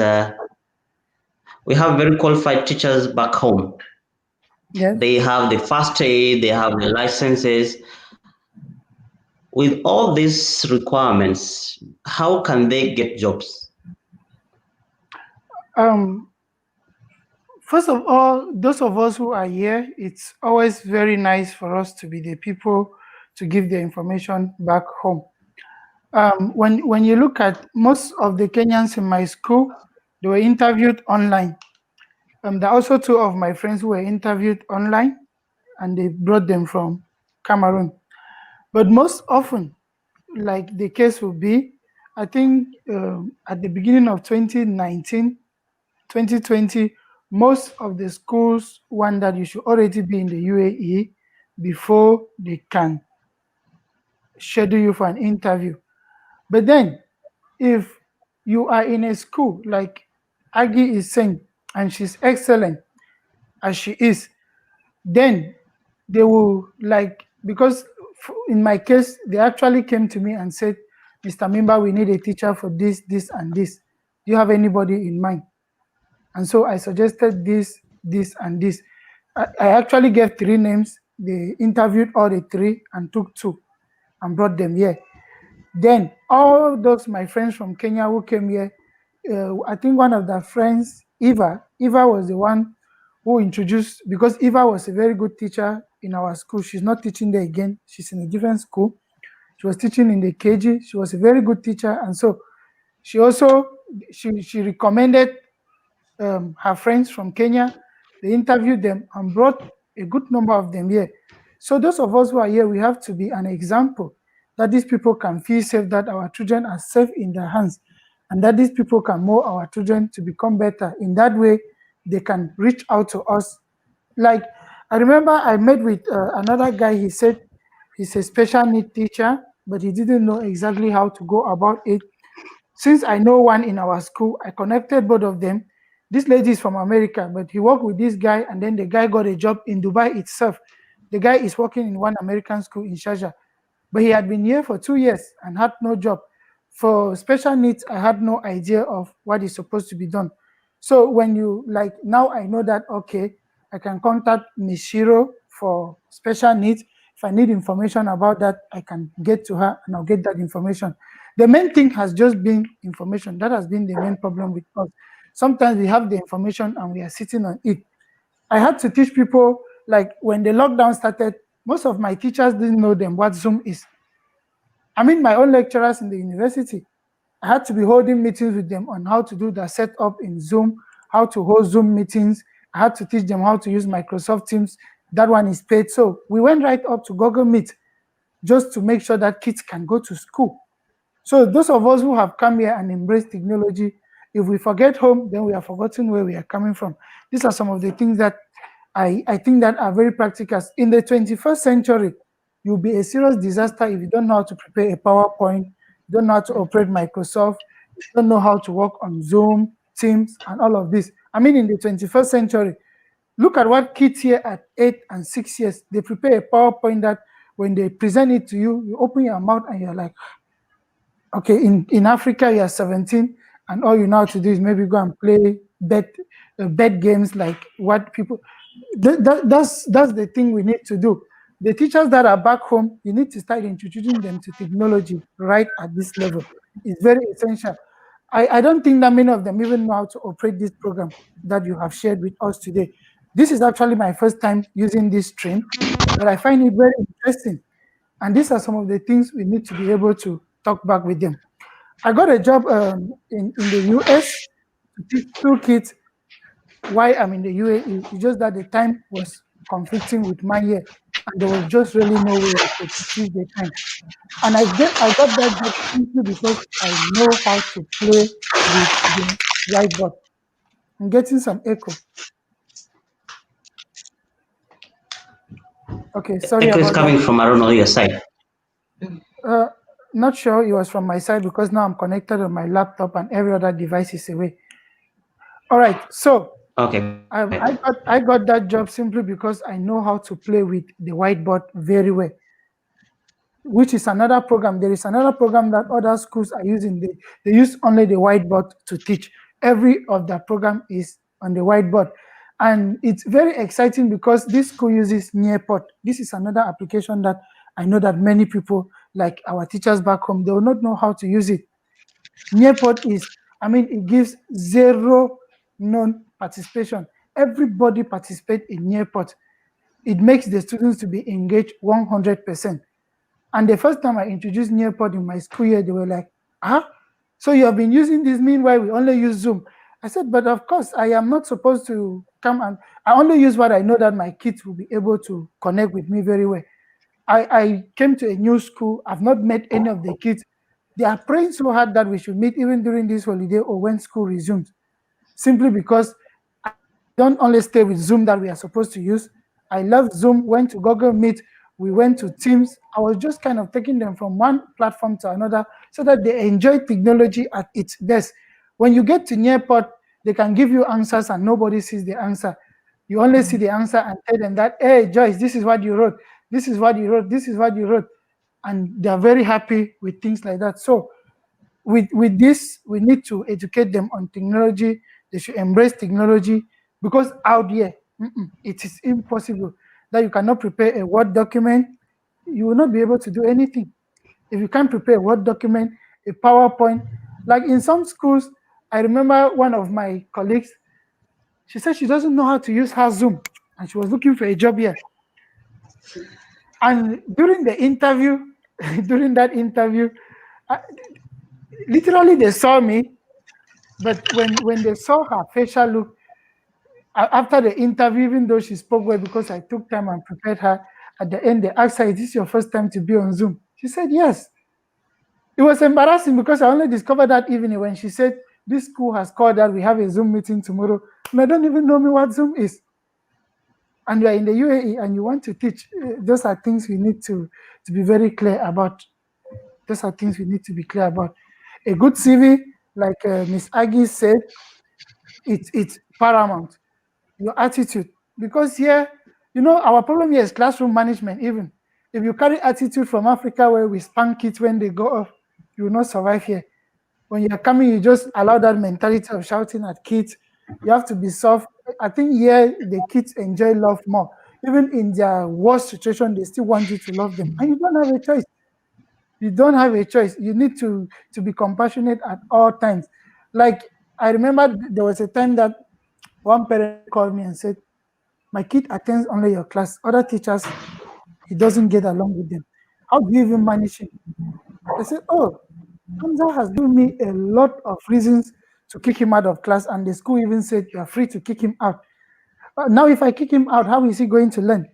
S1: We have very qualified teachers back home.
S3: Yes.
S1: They have the first aid, they have the licenses. With all these requirements, how can they get jobs?
S3: First of all, those of us who are here, it's always very nice for us to be the people to give the information back home. When you look at most of the Kenyans in my school, they were interviewed online. There are also 2 of my friends who were interviewed online, and they brought them from Cameroon. But most often, like the case will be, I think at the beginning of 2019, 2020, most of the schools want that you should already be in the UAE before they can schedule you for an interview. But then, if you are in a school like Aggie is saying, and she's excellent as she is, then they will because in my case, they actually came to me and said, Mr. Mimba, we need a teacher for this, this, and this. Do you have anybody in mind? And so I suggested this, this, and this. I actually gave 3 names. They interviewed all the 3 and took 2 and brought them here. Then all those my friends from Kenya who came here, I think one of their friends, Eva was the one who introduced, because Eva was a very good teacher in our school. She's not teaching there again. She's in a different school. She was teaching in the KG. She was a very good teacher. And so she also, she recommended her friends from Kenya. They interviewed them and brought a good number of them here. So those of us who are here, we have to be an example that these people can feel safe, that our children are safe in their hands, and that these people can mold our children to become better. In that way, they can reach out to us. Like, I remember I met with another guy. He said he's a special need teacher, but he didn't know exactly how to go about it. Since I know one in our school, I connected both of them. This lady is from America, but he worked with this guy, and then the guy got a job in Dubai itself. The guy is working in one American school in Sharjah, but he had been here for 2 years and had no job. For special needs, I had no idea of what is supposed to be done. So when you, like, now I know that, okay, I can contact Miss Shiro for special needs. If I need information about that, I can get to her and I'll get that information. The main thing has just been information. That has been the main problem with us. Sometimes we have the information and we are sitting on it. I had to teach people, like when the lockdown started, most of my teachers didn't know them what Zoom is. I mean, my own lecturers in the university, I had to be holding meetings with them on how to do the setup in Zoom, how to hold Zoom meetings. I had to teach them how to use Microsoft Teams. That one is paid. So we went right up to Google Meet just to make sure that kids can go to school. So those of us who have come here and embraced technology, if we forget home, then we have forgotten where we are coming from. These are some of the things that I think that are very practical. In the 21st century, you'll be a serious disaster if you don't know how to prepare a PowerPoint, you don't know how to operate Microsoft, you don't know how to work on Zoom, Teams, and all of this. I mean, in the 21st century, look at what kids here at 8 and 6 years, they prepare a PowerPoint that when they present it to you, you open your mouth and you're like, okay, in Africa, you're 17, and all you know how to do is maybe go and play bet games, like what people, that's the thing we need to do. The teachers that are back home, you need to start introducing them to technology right at this level. It's very essential. I don't think that many of them even know how to operate this program that you have shared with us today. This is actually my first time using this stream, but I find it very interesting. And these are some of the things we need to be able to talk back with them. I got a job in the US to teach 2 kids why I'm in the UAE. It's just that the time was conflicting with my year, and there was just really no way I could choose the time. And I got that job simply because I know how to play with the whiteboard. I'm getting some echo. Okay, sorry
S1: Echo is
S3: about
S1: coming
S3: that.
S1: from, I don't know, your side.
S3: Not sure it was from my side because now I'm connected on my laptop and every other device is away. All right, so
S1: Okay.
S3: I got that job simply because I know how to play with the whiteboard very well, which is another program. There is another program that other schools are using. They use only the whiteboard to teach. Every of that program is on the whiteboard. And it's very exciting because this school uses Nearpod. This is another application that I know that many people, like our teachers back home, they will not know how to use it. Nearpod is, I mean, it gives zero non-participation. Everybody participates in Nearpod. It makes the students to be engaged 100%. And the first time I introduced Nearpod in my school year, they were like, so you have been using this, meanwhile we only use Zoom. I said, but of course, I am not supposed to come, and I only use what I know that my kids will be able to connect with me very well. I came to a new school. I've not met any of the kids. They are praying so hard that we should meet even during this holiday or when school resumes, simply because I don't only stay with Zoom that we are supposed to use. I love Zoom, went to Google Meet, we went to Teams. I was just kind of taking them from one platform to another so that they enjoy technology at its best. When you get to Nearpod, they can give you answers and nobody sees the answer. You only see the answer and tell them that, hey, Joyce, this is what you wrote. This is what you wrote. This is what you wrote. And they're very happy with things like that. So with this, we need to educate them on technology. They should embrace technology because out here, it is impossible that you cannot prepare a Word document. You will not be able to do anything. If you can't prepare a Word document, a PowerPoint, like in some schools, I remember one of my colleagues, she said she doesn't know how to use her Zoom and she was looking for a job here. And during the interview, literally they saw me, but when they saw her facial look, After the interview, even though she spoke well because I took time and prepared her, at the end they asked her, "Is this your first time to be on Zoom?" She said yes. It was embarrassing because I only discovered that evening when she said, "This school has called that we have a Zoom meeting tomorrow," and I don't even know me what Zoom is. And you are in the UAE and you want to teach. Those are things we need to be very clear about. Those are things we need to be clear about. A good CV, like Miss Aggie said, it's paramount. Your attitude, because here, our problem here is classroom management. Even if you carry attitude from Africa where we spank kids when they go off, you will not survive here. When you're coming, you just allow that mentality of shouting at kids. You have to be soft. I think here the kids enjoy love more. Even in their worst situation, they still want you to love them, and you don't have a choice. You don't have a choice. You need to be compassionate at all times. Like, I remember there was a time that one parent called me and said, "My kid attends only your class. Other teachers, he doesn't get along with them. How do you even manage him?" I said, "Oh, Hamza has given me a lot of reasons to kick him out of class, and the school even said you are free to kick him out. Now, if I kick him out, how is he going to learn?"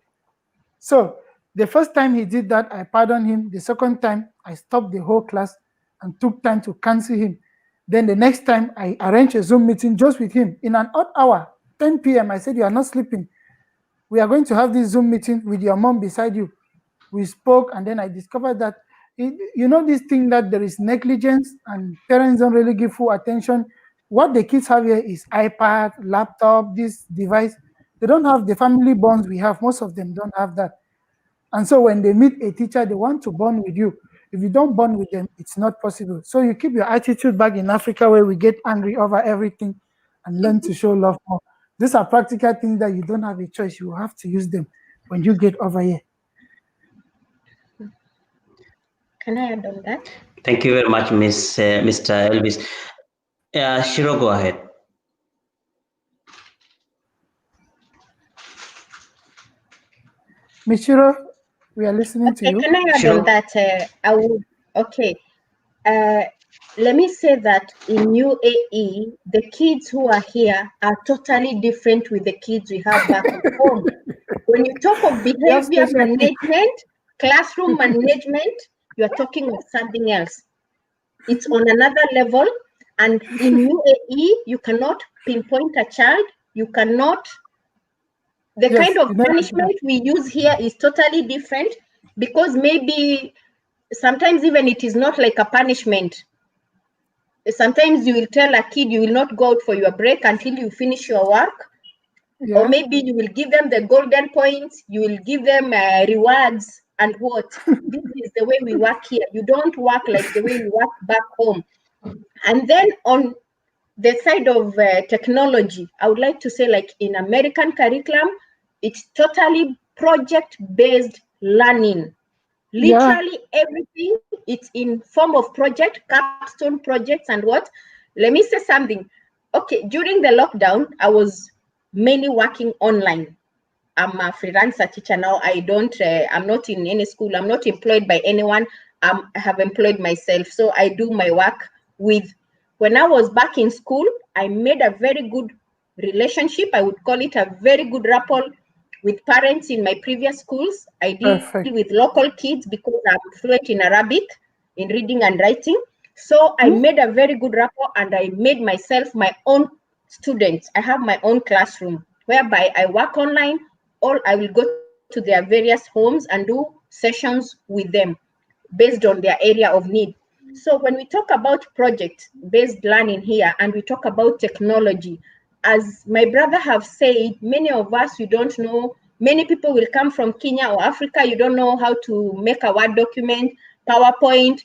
S3: So the first time he did that, I pardoned him. The second time, I stopped the whole class and took time to cancel him. Then the next time, I arranged a Zoom meeting just with him in an odd hour, 10 p.m. I said, "You are not sleeping. We are going to have this Zoom meeting with your mom beside you." We spoke, and then I discovered that, this thing that there is negligence and parents don't really give full attention. What the kids have here is iPad, laptop, this device. They don't have the family bonds we have. Most of them don't have that. And so when they meet a teacher, they want to bond with you. If you don't bond with them, it's not possible. So you keep your attitude back in Africa where we get angry over everything, and learn to show love more. These are practical things that you don't have a choice. You have to use them when you get over here.
S2: Can I add on that?
S1: Thank you very much, Mr. Elvis. Shiro, go ahead.
S3: Michiro, we are listening to you.
S2: Can I add on that? I would. Okay. Let me say that in UAE, the kids who are here are totally different with the kids we have back at home. When you talk of behavior management, classroom management, you are talking of something else. It's on another level. And in UAE, you cannot pinpoint a child. You cannot. The kind of punishment we use here is totally different, because maybe sometimes even it is not like a punishment. Sometimes you will tell a kid you will not go out for your break until you finish your work. Yeah. Or maybe you will give them the golden points, you will give them rewards and what. This is the way we work here. You don't work like the way we work back home. And then on the side of technology, I would like to say, like in American curriculum, it's totally project-based learning. Literally everything, it's in form of project, capstone projects and what. Let me say something. Okay, during the lockdown, I was mainly working online. I'm a freelancer teacher now. I'm not in any school. I'm not employed by anyone. I have employed myself. So I do my work with. When I was back in school, I made a very good relationship. I would call it a very good rapport with parents in my previous schools. I deal with local kids because I'm fluent in Arabic, in reading and writing. So I made a very good rapport, and I made myself my own students. I have my own classroom whereby I work online, or I will go to their various homes and do sessions with them based on their area of need. So when we talk about project-based learning here, and we talk about technology, as my brother have said, many of us, you don't know, many people will come from Kenya or Africa, you don't know how to make a Word document, PowerPoint.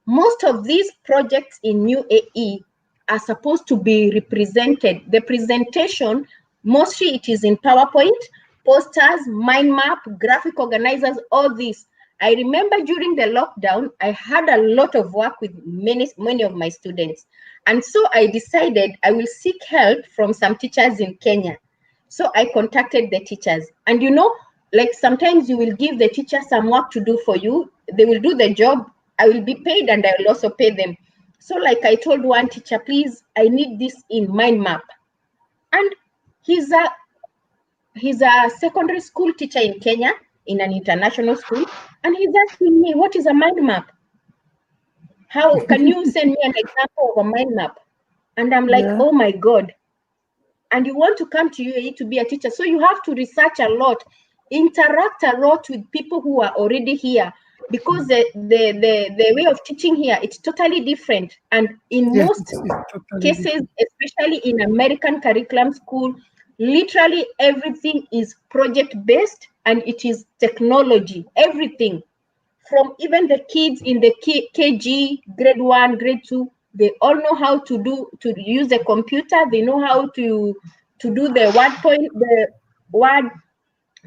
S2: Most of these projects in UAE are supposed to be represented. The presentation, mostly it is in PowerPoint, posters, mind map, graphic organizers, all this. I remember during the lockdown, I had a lot of work with many of my students. And so I decided I will seek help from some teachers in Kenya. So I contacted the teachers. And like sometimes you will give the teacher some work to do for you. They will do the job. I will be paid, and I will also pay them. So like I told one teacher, please, I need this in mind map. And He's a secondary school teacher in Kenya, in an international school, and he's asking me, what is a mind map? How can you send me an example of a mind map? And I'm like, oh my God. And you want to come to UAE to be a teacher. So you have to research a lot, interact a lot with people who are already here, because the way of teaching here, it's totally different. And in most
S3: totally
S2: cases,
S3: different.
S2: especially in American curriculum school, literally everything is project-based and it is technology, everything. From even the kids in the KG, grade 1, grade 2, they all know how to use the computer. They know how to do the word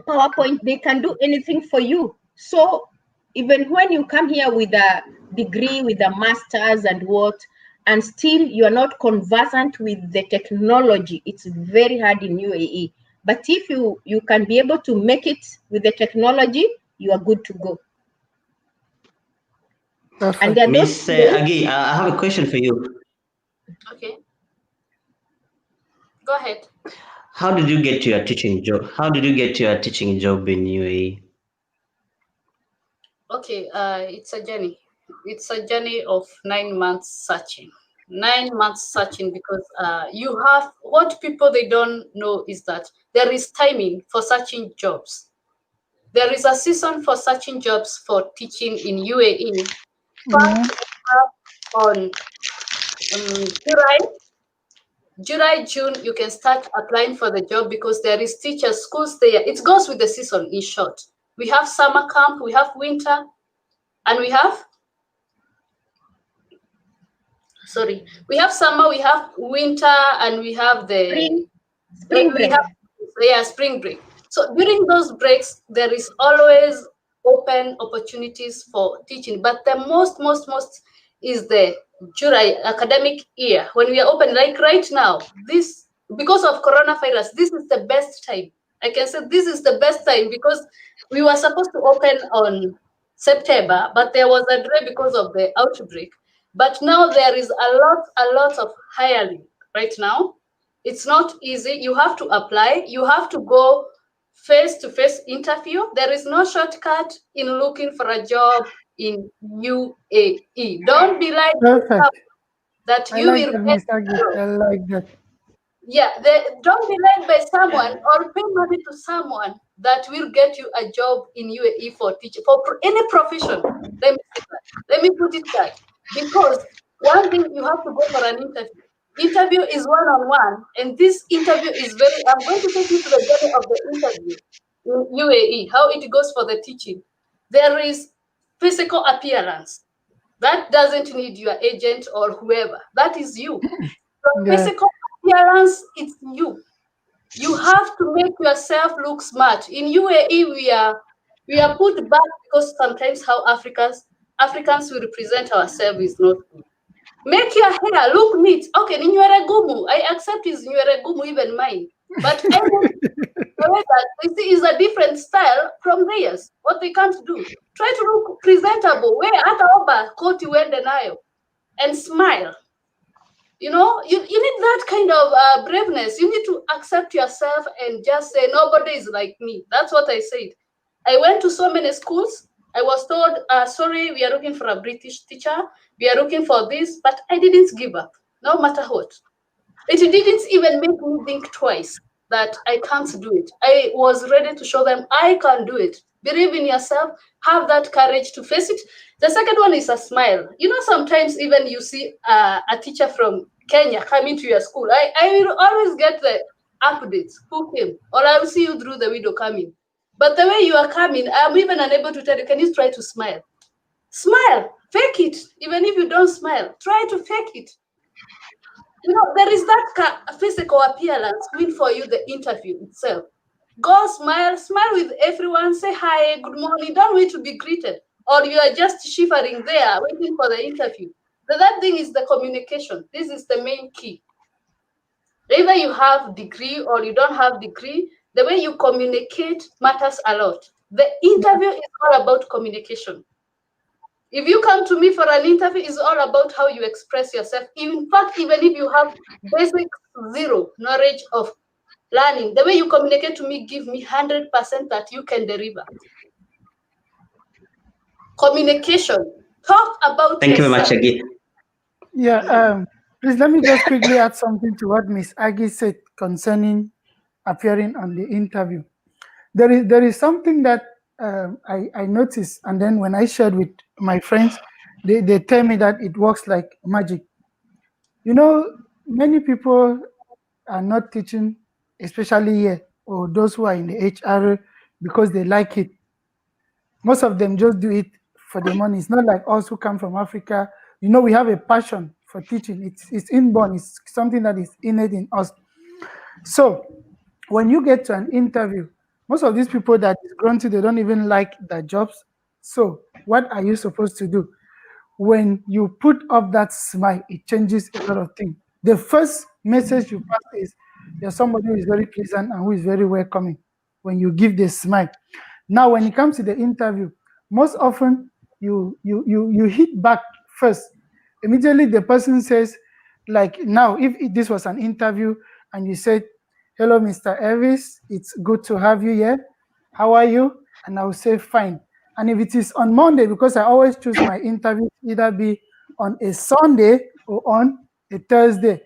S2: PowerPoint. They can do anything for you. So even when you come here with a degree, with a master's and what, and still you are not conversant with the technology, it's very hard in UAE. But if you can be able to make it with the technology, you are good to go.
S3: Perfect.
S2: And there are
S1: Miss
S2: those students,
S1: Agi, I have a question for you.
S4: Okay. Go ahead.
S1: How did you get to your teaching job? How did you get to your teaching job in UAE?
S4: Okay, it's a journey. It's a journey of 9 months searching. 9 months searching because you have what people they don't know is that there is timing for searching jobs. There is a season for searching jobs for teaching in UAE. First, we have on July, June, you can start applying for the job because there is teachers, schools there. It goes with the season, in short. We have summer camp, we have winter, and we have summer, we have winter, and we have
S2: spring break.
S4: spring break. So during those breaks, there is always open opportunities for teaching. But the most is the July academic year when we are open. Like right now, this because of coronavirus, this is the best time. I can say this is the best time because we were supposed to open on September, but there was a delay because of the outbreak. But now there is a lot of hiring right now. It's not easy. You have to apply. You have to go face-to-face interview. There is no shortcut in looking for a job in UAE. Don't be like
S3: Perfect.
S4: that
S3: I
S4: you
S3: like
S4: will
S3: that,
S4: get
S3: Miss Aggie.
S4: a job.
S3: I like that.
S4: Yeah, don't be led by someone or pay money to someone that will get you a job in UAE for teaching, for any profession. Let me say that. Let me put it that. Because one thing you have to go for an interview. Interview is one-on-one, and this interview is I'm going to take you to the journey of the interview in UAE, how it goes for the teaching. There is physical appearance. That doesn't need your agent or whoever. That is you. Your
S3: Yeah.
S4: physical appearance, it's you. You have to make yourself look smart. In UAE, we are put back because sometimes how Africans will represent ourselves is not good. Make your hair look neat. Okay, Gumu. I accept is Gumu, even mine. But I want the way that this is a different style from theirs. What they can't do. Try to look presentable. Wear ataoba koti wende nayo and smile. You know, you need that kind of braveness. You need to accept yourself and just say, nobody is like me. That's what I said. I went to so many schools. I was told, sorry, we are looking for a British teacher. We are looking for this, but I didn't give up, no matter what. It didn't even make me think twice that I can't do it. I was ready to show them I can do it. Believe in yourself, have that courage to face it. The second one is a smile. You know, sometimes even you see a teacher from Kenya coming to your school. I will always get the updates, who came, or I will see you through the window coming. But the way you are coming, I'm even unable to tell you, can you try to smile? Smile, fake it. Even if you don't smile, try to fake it. You know, there is that physical appearance win for you the interview itself. Go smile with everyone, say hi, good morning. Don't wait to be greeted, or you are just shivering there waiting for the interview. The third thing is the communication. This is the main key. Either you have degree or you don't have degree, the way you communicate matters a lot. The interview is all about communication. If you come to me for an interview, it's all about how you express yourself. In fact, even if you have basic zero knowledge of learning. The way you communicate to me, give me 100% that you can deliver. Communication. Talk about
S1: Thank you very much,
S4: yourself.
S1: Agi.
S3: Yeah, please let me just quickly add something to what Miss Aggie said concerning appearing on the interview. There is something that I noticed, and then when I shared with my friends, they tell me that it works like magic. You know, many people are not teaching, especially here, or those who are in the HR, because they like it. Most of them just do it for the money. It's not like us who come from Africa. You know, we have a passion for teaching. It's inborn. It's something that is innate in us. So when you get to an interview, most of these people that is grunty, they don't even like their jobs. So what are you supposed to do? When you put up that smile, it changes a lot of things. The first message you pass is you're somebody who is very pleasant and who is very welcoming when you give the smile. Now, when it comes to the interview, most often you hit back first. Immediately the person says, like now, if this was an interview and you said, "Hello, Mr. Elvis, it's good to have you here. How are you?" And I will say, "Fine." And if it is on Monday, because I always choose my interview to either be on a Sunday or on a Thursday.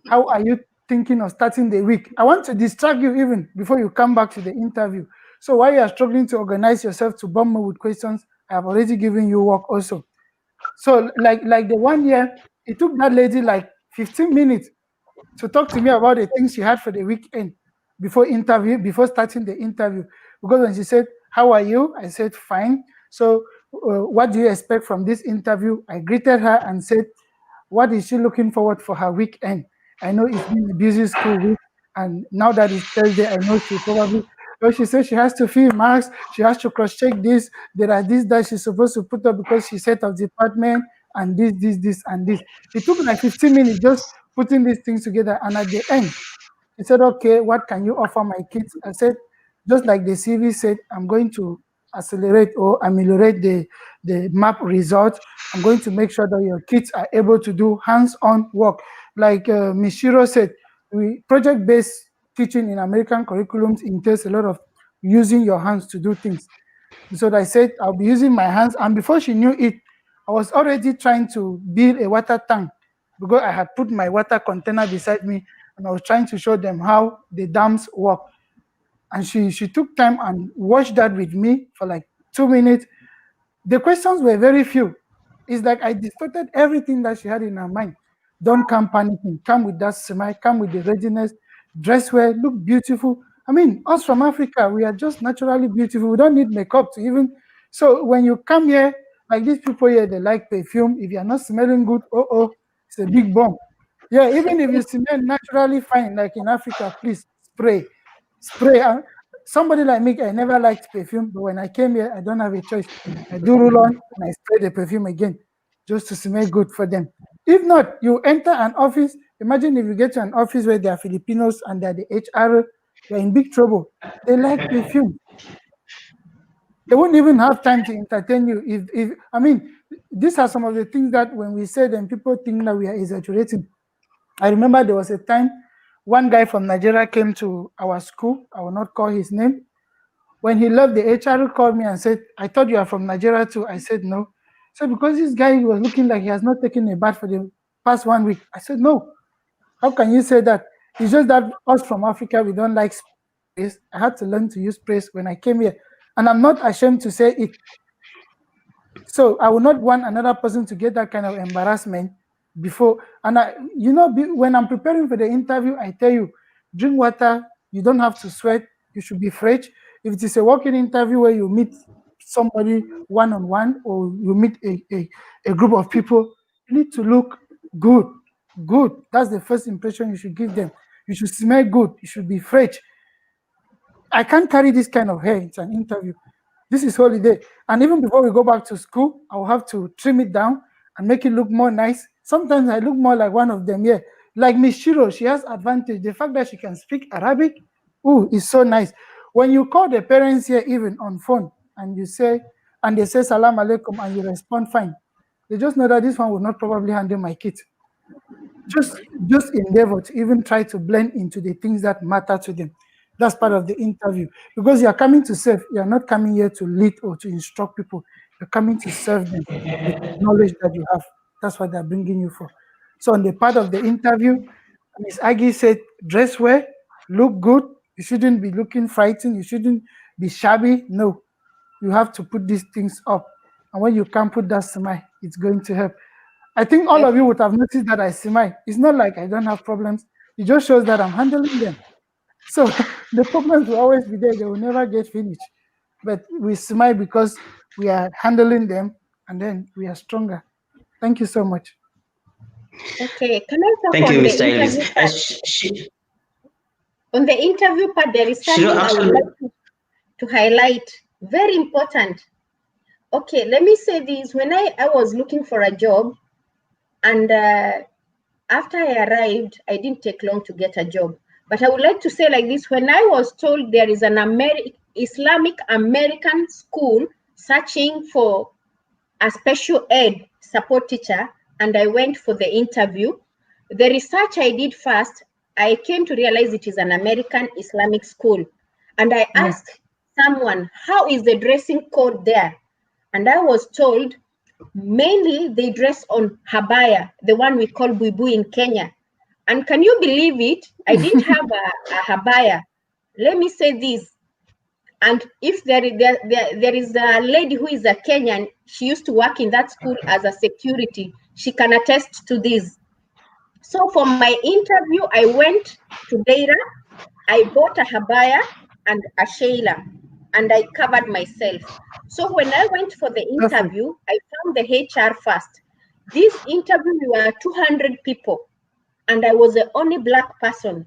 S3: How are you thinking of starting the week? I want to distract you even before you come back to the interview. So while you are struggling to organize yourself to bomb me with questions, I have already given you work also. So like the one year, it took that lady like 15 minutes to talk to me about the things she had for the weekend before starting the interview. Because when she said, "How are you?" I said, "Fine." So what do you expect from this interview? I greeted her and said, what is she looking forward for her weekend? I know it's been a busy school week, and now that it's Thursday, I know she probably. Well, she said she has to fill marks, she has to cross-check this. There are this that she's supposed to put up because she's head of department, and this, and this. It took like 15 minutes just putting these things together, and at the end, he said, "Okay, what can you offer my kids?" I said, just like the CV said, I'm going to accelerate or ameliorate the map results. I'm going to make sure that your kids are able to do hands-on work. Like Ms. Shiro said, project-based teaching in American curriculums entails a lot of using your hands to do things. So I said, I'll be using my hands. And before she knew it, I was already trying to build a water tank because I had put my water container beside me and I was trying to show them how the dams work. And she took time and watched that with me for like 2 minutes. The questions were very few. It's like I distorted everything that she had in her mind. Don't come panicking. Come with that smile. Come with the readiness. Dress well. Look beautiful. I mean, us from Africa, we are just naturally beautiful. We don't need makeup to even. So when you come here, like these people here, they like perfume. If you are not smelling good, it's a big bomb. Yeah, even if you smell naturally fine, like in Africa, please spray. Spray. Somebody like me, I never liked perfume, but when I came here, I don't have a choice. I do roll on and I spray the perfume again just to smell good for them. If not, you enter an office. Imagine if you get to an office where there are Filipinos and they're the HR, you're in big trouble. They like perfume. They won't even have time to entertain you. If I mean, these are some of the things that when we say them, people think that we are exaggerating. I remember there was a time one guy from Nigeria came to our school. I will not call his name. When he left, the HR called me and said, "I thought you are from Nigeria too." I said, "No." So because this guy was looking like he has not taken a bath for the past 1 week. I said, "No. How can you say that?" It's just that us from Africa, we don't like sprays. I had to learn to use sprays when I came here. And I'm not ashamed to say it. So I would not want another person to get that kind of embarrassment before. And when I'm preparing for the interview, I tell you, drink water. You don't have to sweat. You should be fresh. If it is a walking interview where you meet somebody one-on-one or you meet a group of people, you need to look good. Good. That's the first impression you should give them. You should smell good. You should be fresh. I can't carry this kind of hair. It's an interview. This is holiday. And even before we go back to school, I'll have to trim it down and make it look more nice. Sometimes I look more like one of them here. Like Miss Shiro, she has advantage. The fact that she can speak Arabic, is so nice. When you call the parents here, even on phone, and they say salam alaikum and you respond fine, they just know that this one will not probably handle my kids. just endeavor to even try to blend into the things that matter to them. That's part of the interview, because you are coming to serve. You are not coming here to lead or to instruct people. You're coming to serve them with knowledge that you have. That's what they're bringing you for. So on the part of the interview, Ms. Aggie said, dress well, look good. You shouldn't be looking frightened. You shouldn't be shabby. No, you have to put these things up. And when you can put that smile, it's going to help. I think all of you would have noticed that I smile. It's not like I don't have problems. It just shows that I'm handling them. So the problems will always be there. They will never get finished. But we smile because we are handling them, and then we are stronger. Thank you so much.
S2: Okay, can I talk
S1: Thank you,
S2: on the
S1: Mr. Ellis.
S2: interview part? On the interview part, there is something I would like to highlight. Very important. Okay, let me say this. When I was looking for a job, and after I arrived, I didn't take long to get a job. But I would like to say like this, when I was told there is an Islamic American school searching for a special ed support teacher, and I went for the interview, the research I did first, I came to realize it is an American Islamic school. And I asked someone, how is the dressing code there? And I was told, mainly they dress on habaya, the one we call buibui in Kenya. And can you believe it? I didn't have a habaya. Let me say this. And if there is a lady who is a Kenyan, she used to work in that school as a security. She can attest to this. So for my interview, I went to Deira. I bought a habaya and a sheila, and I covered myself. So when I went for the interview, I found the HR first. This interview, we were 200 people, and I was the only black person,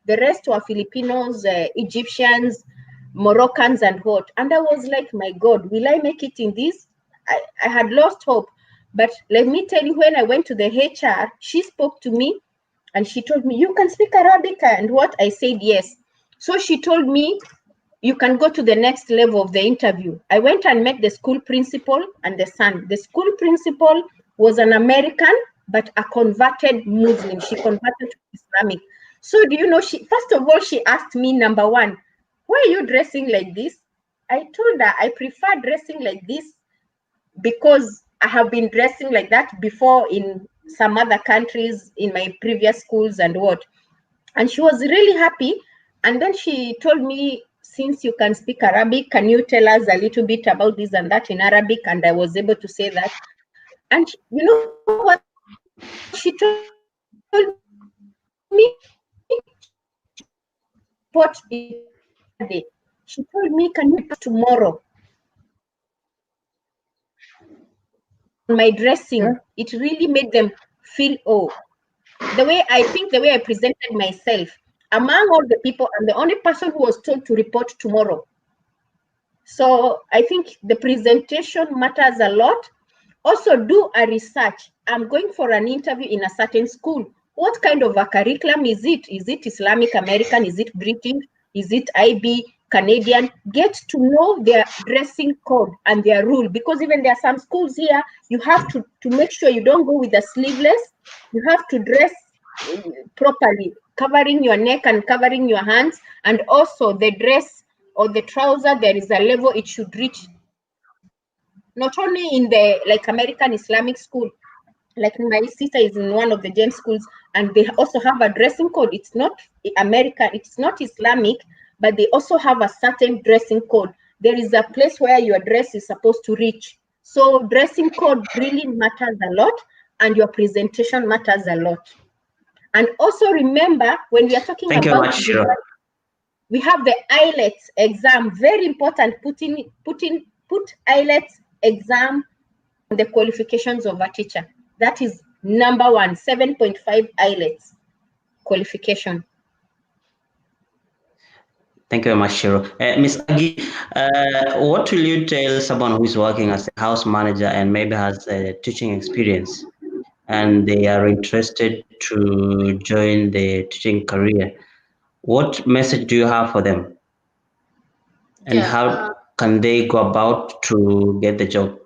S2: The rest were Filipinos, Egyptians, Moroccans, and what. And I was like, my God, will I make it in this? I had lost hope. But let me tell you, when I went to the HR, she spoke to me and she told me, you can speak Arabic and what? I said, yes. So she told me, you can go to the next level of the interview. I went and met the school principal and the son. The school principal was an American, but a converted Muslim. She converted to Islamic. So do you know, first of all, she asked me, number one, why are you dressing like this? I told her I prefer dressing like this because I have been dressing like that before in some other countries, in my previous schools and what. And she was really happy. And then she told me, since you can speak Arabic, can you tell us a little bit about this and that in Arabic? And I was able to say that. And you know what she told me? What yesterday? She told me, can you tomorrow? My dressing, it really made them feel, the way I presented myself among all the people, I'm the only person who was told to report tomorrow. So I think the presentation matters a lot. Also, do a research. I'm going for an interview in a certain school. What kind of a curriculum is it? Is it Islamic American? Is it British? Is it IB Canadian? Get to know their dressing code and their rule, because even there are some schools here, you have to make sure you don't go with the sleeveless. You have to dress properly, covering your neck and covering your hands, and also the dress or the trouser, there is a level it should reach. Not only in the American Islamic school, like my sister is in one of the James schools, and they also have a dressing code. It's not American, it's not Islamic, but they also have a certain dressing code. There is a place where your dress is supposed to reach. So dressing code really matters a lot, and your presentation matters a lot. And also remember, when we are talking about Dubai, we have the IELTS exam, very important. Put IELTS exam on the qualifications of a teacher. That is number one, 7.5 IELTS qualification.
S1: Thank you very much, Shiro. Ms. Agi, what will you tell someone who is working as a house manager and maybe has a teaching experience and they are interested to join the teaching career? What message do you have for them? And how can they go about to get the job?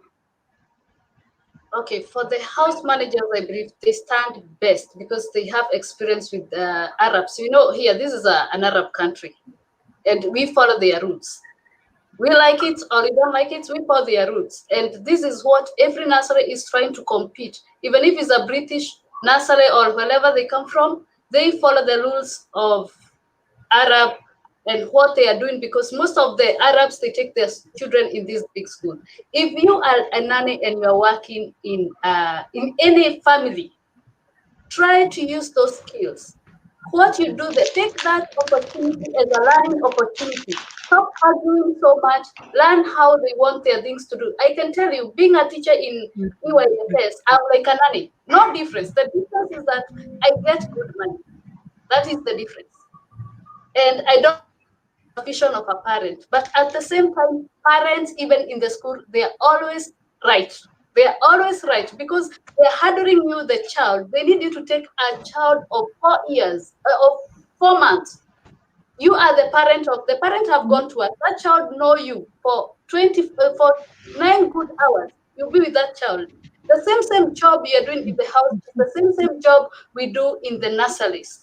S4: Okay, for the house managers, I believe they stand best because they have experience with Arabs. You know, here, this is an Arab country, and we follow their rules. We like it or we don't like it, we follow their rules. And this is what every nursery is trying to compete. Even if it's a British nursery or wherever they come from, they follow the rules of Arab and what they are doing, because most of the Arabs, they take their children in this big school. If you are a nanny and you are working in any family, try to use those skills. What you do, take that opportunity as a learning opportunity. Stop arguing so much. Learn how they want their things to do. I can tell you, being a teacher in EYFS, I'm like a nanny. No difference. The difference is that I get good money. That is the difference. And I don't vision of a parent, but at the same time, parents, even in the school, they are always right. They are always right because they're handling you, the child. They need you to take a child of 4 years, of 4 months. You are the parent of the parent have gone to work. That child know you for 9 good hours. You'll be with that child. The same job you're doing in the house is the same job we do in the nurseries.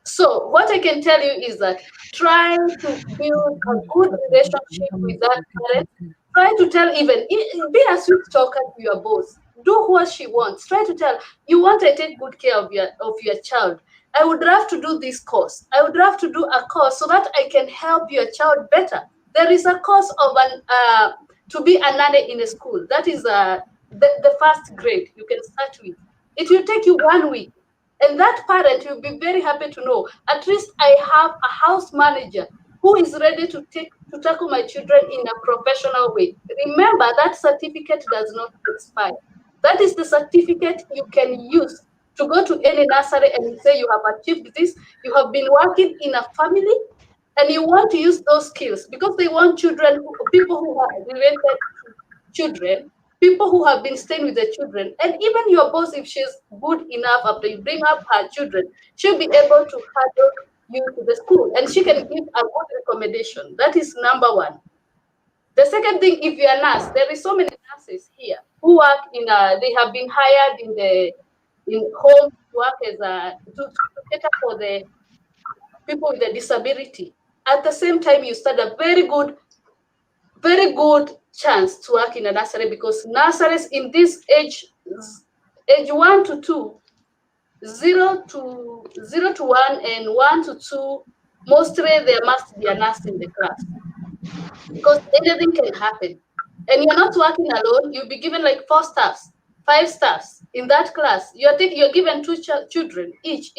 S4: So what I can tell you is that try to build a good relationship with that parent. Try to tell, even be a sweet talker to your boss. Do what she wants. Try to tell, you want to take good care of your child. I would love to do this course. I would love to do a course so that I can help your child better. There is a course of to be a nanny in a school. That is the first grade you can start with. It will take you 1 week. And that parent will be very happy to know, at least I have a house manager who is ready to tackle my children in a professional way. Remember, that certificate does not expire. That is the certificate you can use to go to any nursery and say you have achieved this, you have been working in a family, and you want to use those skills because they want people who are related to children, people who have been staying with the children, and even your boss, if she's good enough after you bring up her children, she'll be able to handle you to the school and she can give a good recommendation. That is number one. The second thing, if you're a nurse, there is so many nurses here who work they have been hired in home work as to cater for the people with a disability. At the same time, you start a very good chance to work in a nursery, because nurseries in this age 1 to 2, 0 to 1, and 1 to 2, mostly there must be a nurse in the class because anything can happen. And you're not working alone. You'll be given like 4 staffs, 5 staffs in that class. You're given 2 children each.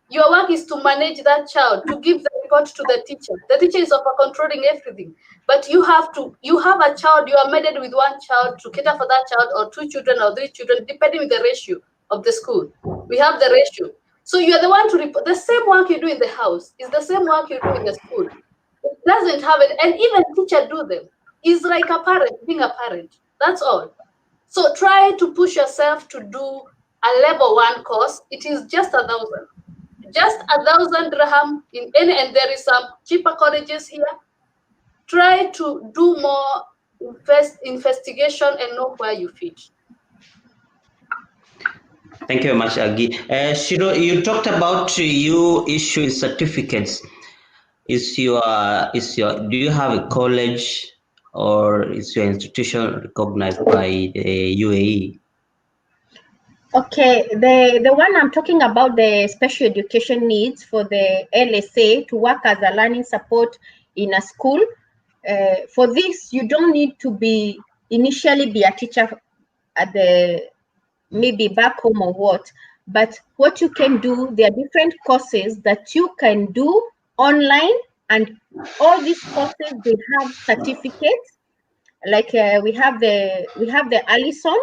S4: Your work is to manage that child, to give the report to the teacher. The teacher is over controlling everything. But you have a child, you are mated with 1 child to cater for that child, or 2 children or 3 children, depending on the ratio of the school. We have the ratio. So you're the one to report. The same work you do in the house is the same work you do in the school. It doesn't have it, and even teacher do them. It's like a parent, being a parent. That's all. So try to push yourself to do a level 1 course. It is just 1,000. Just 1,000 dirham in any, and there is some cheaper colleges here. Try to do more investigation and know where you fit.
S1: Thank you very much, Agi. Shiro, you talked about you issuing certificates. Do you have a college or is your institution recognized by the UAE?
S2: Okay, the one I'm talking about, the special education needs for the LSA to work as a learning support in a school. For this, you don't need to initially be a teacher at maybe back home or what, but what you can do, there are different courses that you can do online, and all these courses, they have certificates. Like we have the Allison,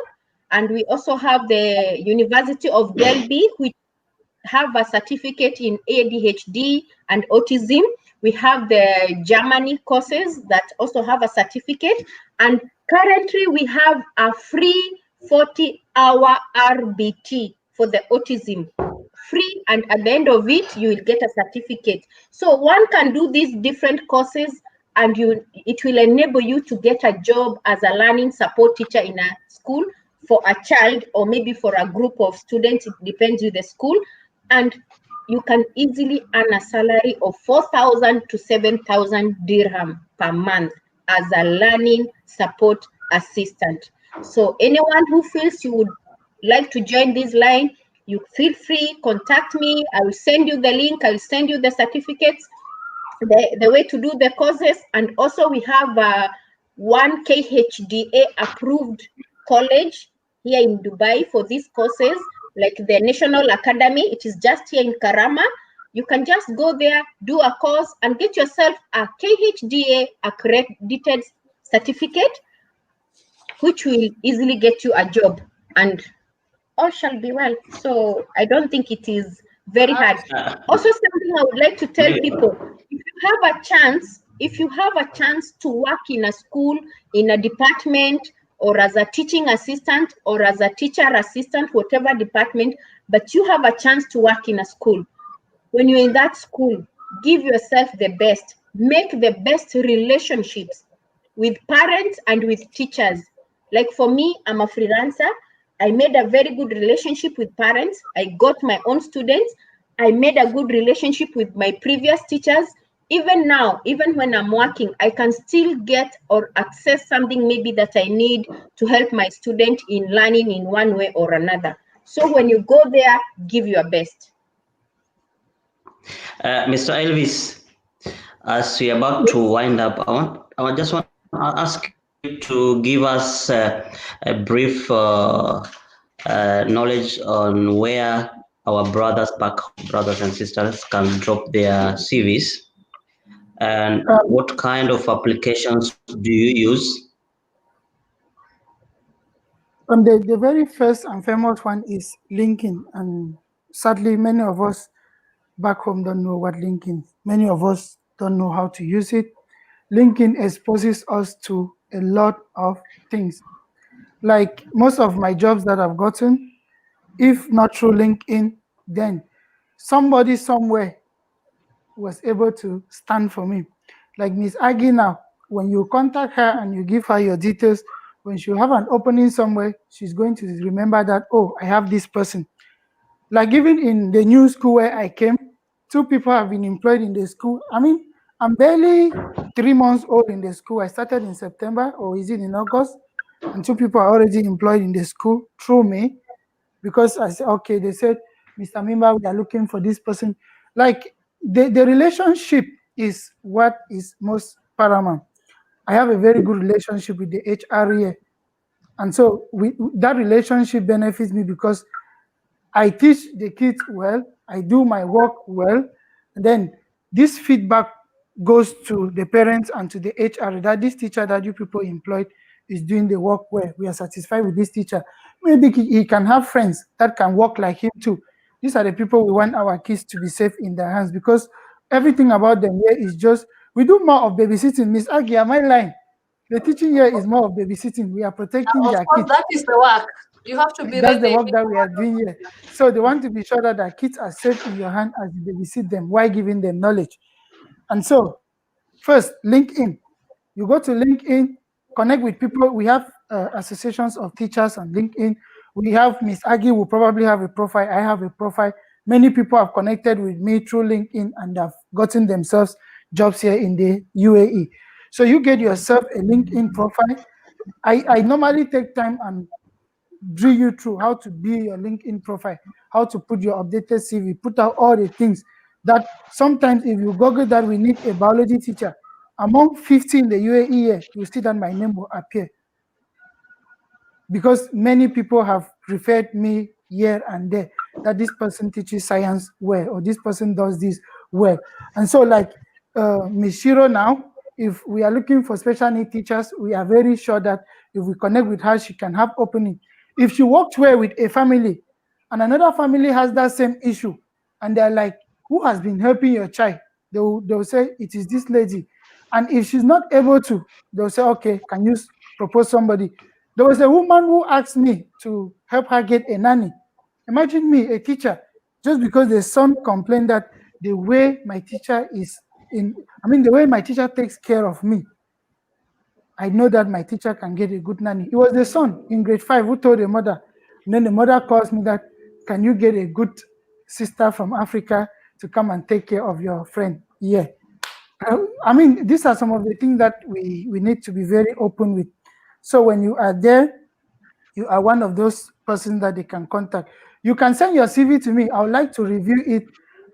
S2: and we also have the University of Delhi, which have a certificate in ADHD and autism. We have the Germany courses that also have a certificate, and currently we have a free 40-hour RBT for the autism. Free, and at the end of it, you will get a certificate. So one can do these different courses, and it will enable you to get a job as a learning support teacher in a school for a child or maybe for a group of students, it depends with the school, and you can easily earn a salary of 4,000 to 7,000 dirham per month as a learning support assistant. So anyone who feels you would like to join this line, you feel free, contact me. I will send you the link. I will send you the certificates, the way to do the courses. And also we have one KHDA approved college here in Dubai for these courses, like the National Academy. It is just here in Karama. You can just go there, do a course, and get yourself a KHDA accredited certificate, which will easily get you a job, and all shall be well. So I don't think it is very hard. Also, something I would like to tell people: if you have a chance to work in a school, in a department, or as a teaching assistant, or as a teacher assistant, whatever department, but you have a chance to work in a school, when you're in that school, give yourself the best. Make the best relationships with parents and with teachers. Like for me, I'm a freelancer. I made a very good relationship with parents. I got my own students. I made a good relationship with my previous teachers. Even now, even when I'm working, I can still get or access something maybe that I need to help my student in learning in one way or another. So when you go there, give your best.
S1: Mr. Elvis, as we're about to wind up, I just want to ask you to give us a brief knowledge on where our brothers and sisters can drop their CVs, and what kind of applications do you use?
S3: The very first and famous one is LinkedIn, and sadly, many of us back home don't know what LinkedIn. Many of us don't know how to use it. LinkedIn exposes us to a lot of things. Like most of my jobs that I've gotten, if not through LinkedIn, then somebody somewhere was able to stand for me. Like Miss Aggie now, when you contact her and you give her your details, when she have an opening somewhere, she's going to remember that, oh, I have this person. Like even in the new school where I came, 2 people have been employed in the school. I mean, I'm barely 3 months old in the school. I started in September, or is it in August? And 2 people are already employed in the school through me, because I said, okay, they said, Mr. Mimba, we are looking for this person. Like the relationship is what is most paramount. I have a very good relationship with the HR here. And so that relationship benefits me because I teach the kids well, I do my work well, and then this feedback goes to the parents and to the HR that this teacher that you people employed is doing the work well. We are satisfied with this teacher. Maybe he can have friends that can work like him too. These are the people we want our kids to be safe in their hands, because everything about them here is just, we do more of babysitting. Miss Aggie, am I lying? The teaching here is more of babysitting. We are protecting
S4: Of
S3: their
S4: course,
S3: kids.
S4: that is the work. You have to be
S3: That's the
S4: ready.
S3: work that we are doing here. So they want to be sure that their kids are safe in your hand as you babysit them while giving them knowledge. And so, first, LinkedIn. You go to LinkedIn, connect with people. We have associations of teachers on LinkedIn. We have Miss Aggie will probably have a profile. I have a profile. Many people have connected with me through LinkedIn and have gotten themselves jobs here in the UAE. So you get yourself a LinkedIn profile. I normally take time and drill you through how to build your LinkedIn profile, how to put your updated CV, put out all the things that sometimes if you Google that we need a biology teacher, among 50 in the UAE here, you see that my name will appear. Because many people have referred me here and there that this person teaches science well, or this person does this well. And so like Ms. Shiro now, if we are looking for special need teachers, we are very sure that if we connect with her, she can have opening. If she worked well with a family and another family has that same issue, and they're like, who has been helping your child? They'll say, it is this lady. And if she's not able to, they'll say, okay, can you propose somebody? There was a woman who asked me to help her get a nanny. Imagine me, a teacher, just because the son complained that the way my teacher is the way my teacher takes care of me. I know that my teacher can get a good nanny. It was the son in grade 5 who told the mother. And then the mother calls me that, can you get a good sister from Africa to come and take care of your friend? Yeah. I mean, these are some of the things that we need to be very open with. So when you are there, you are one of those persons that they can contact. You can send your CV to me. I would like to review it.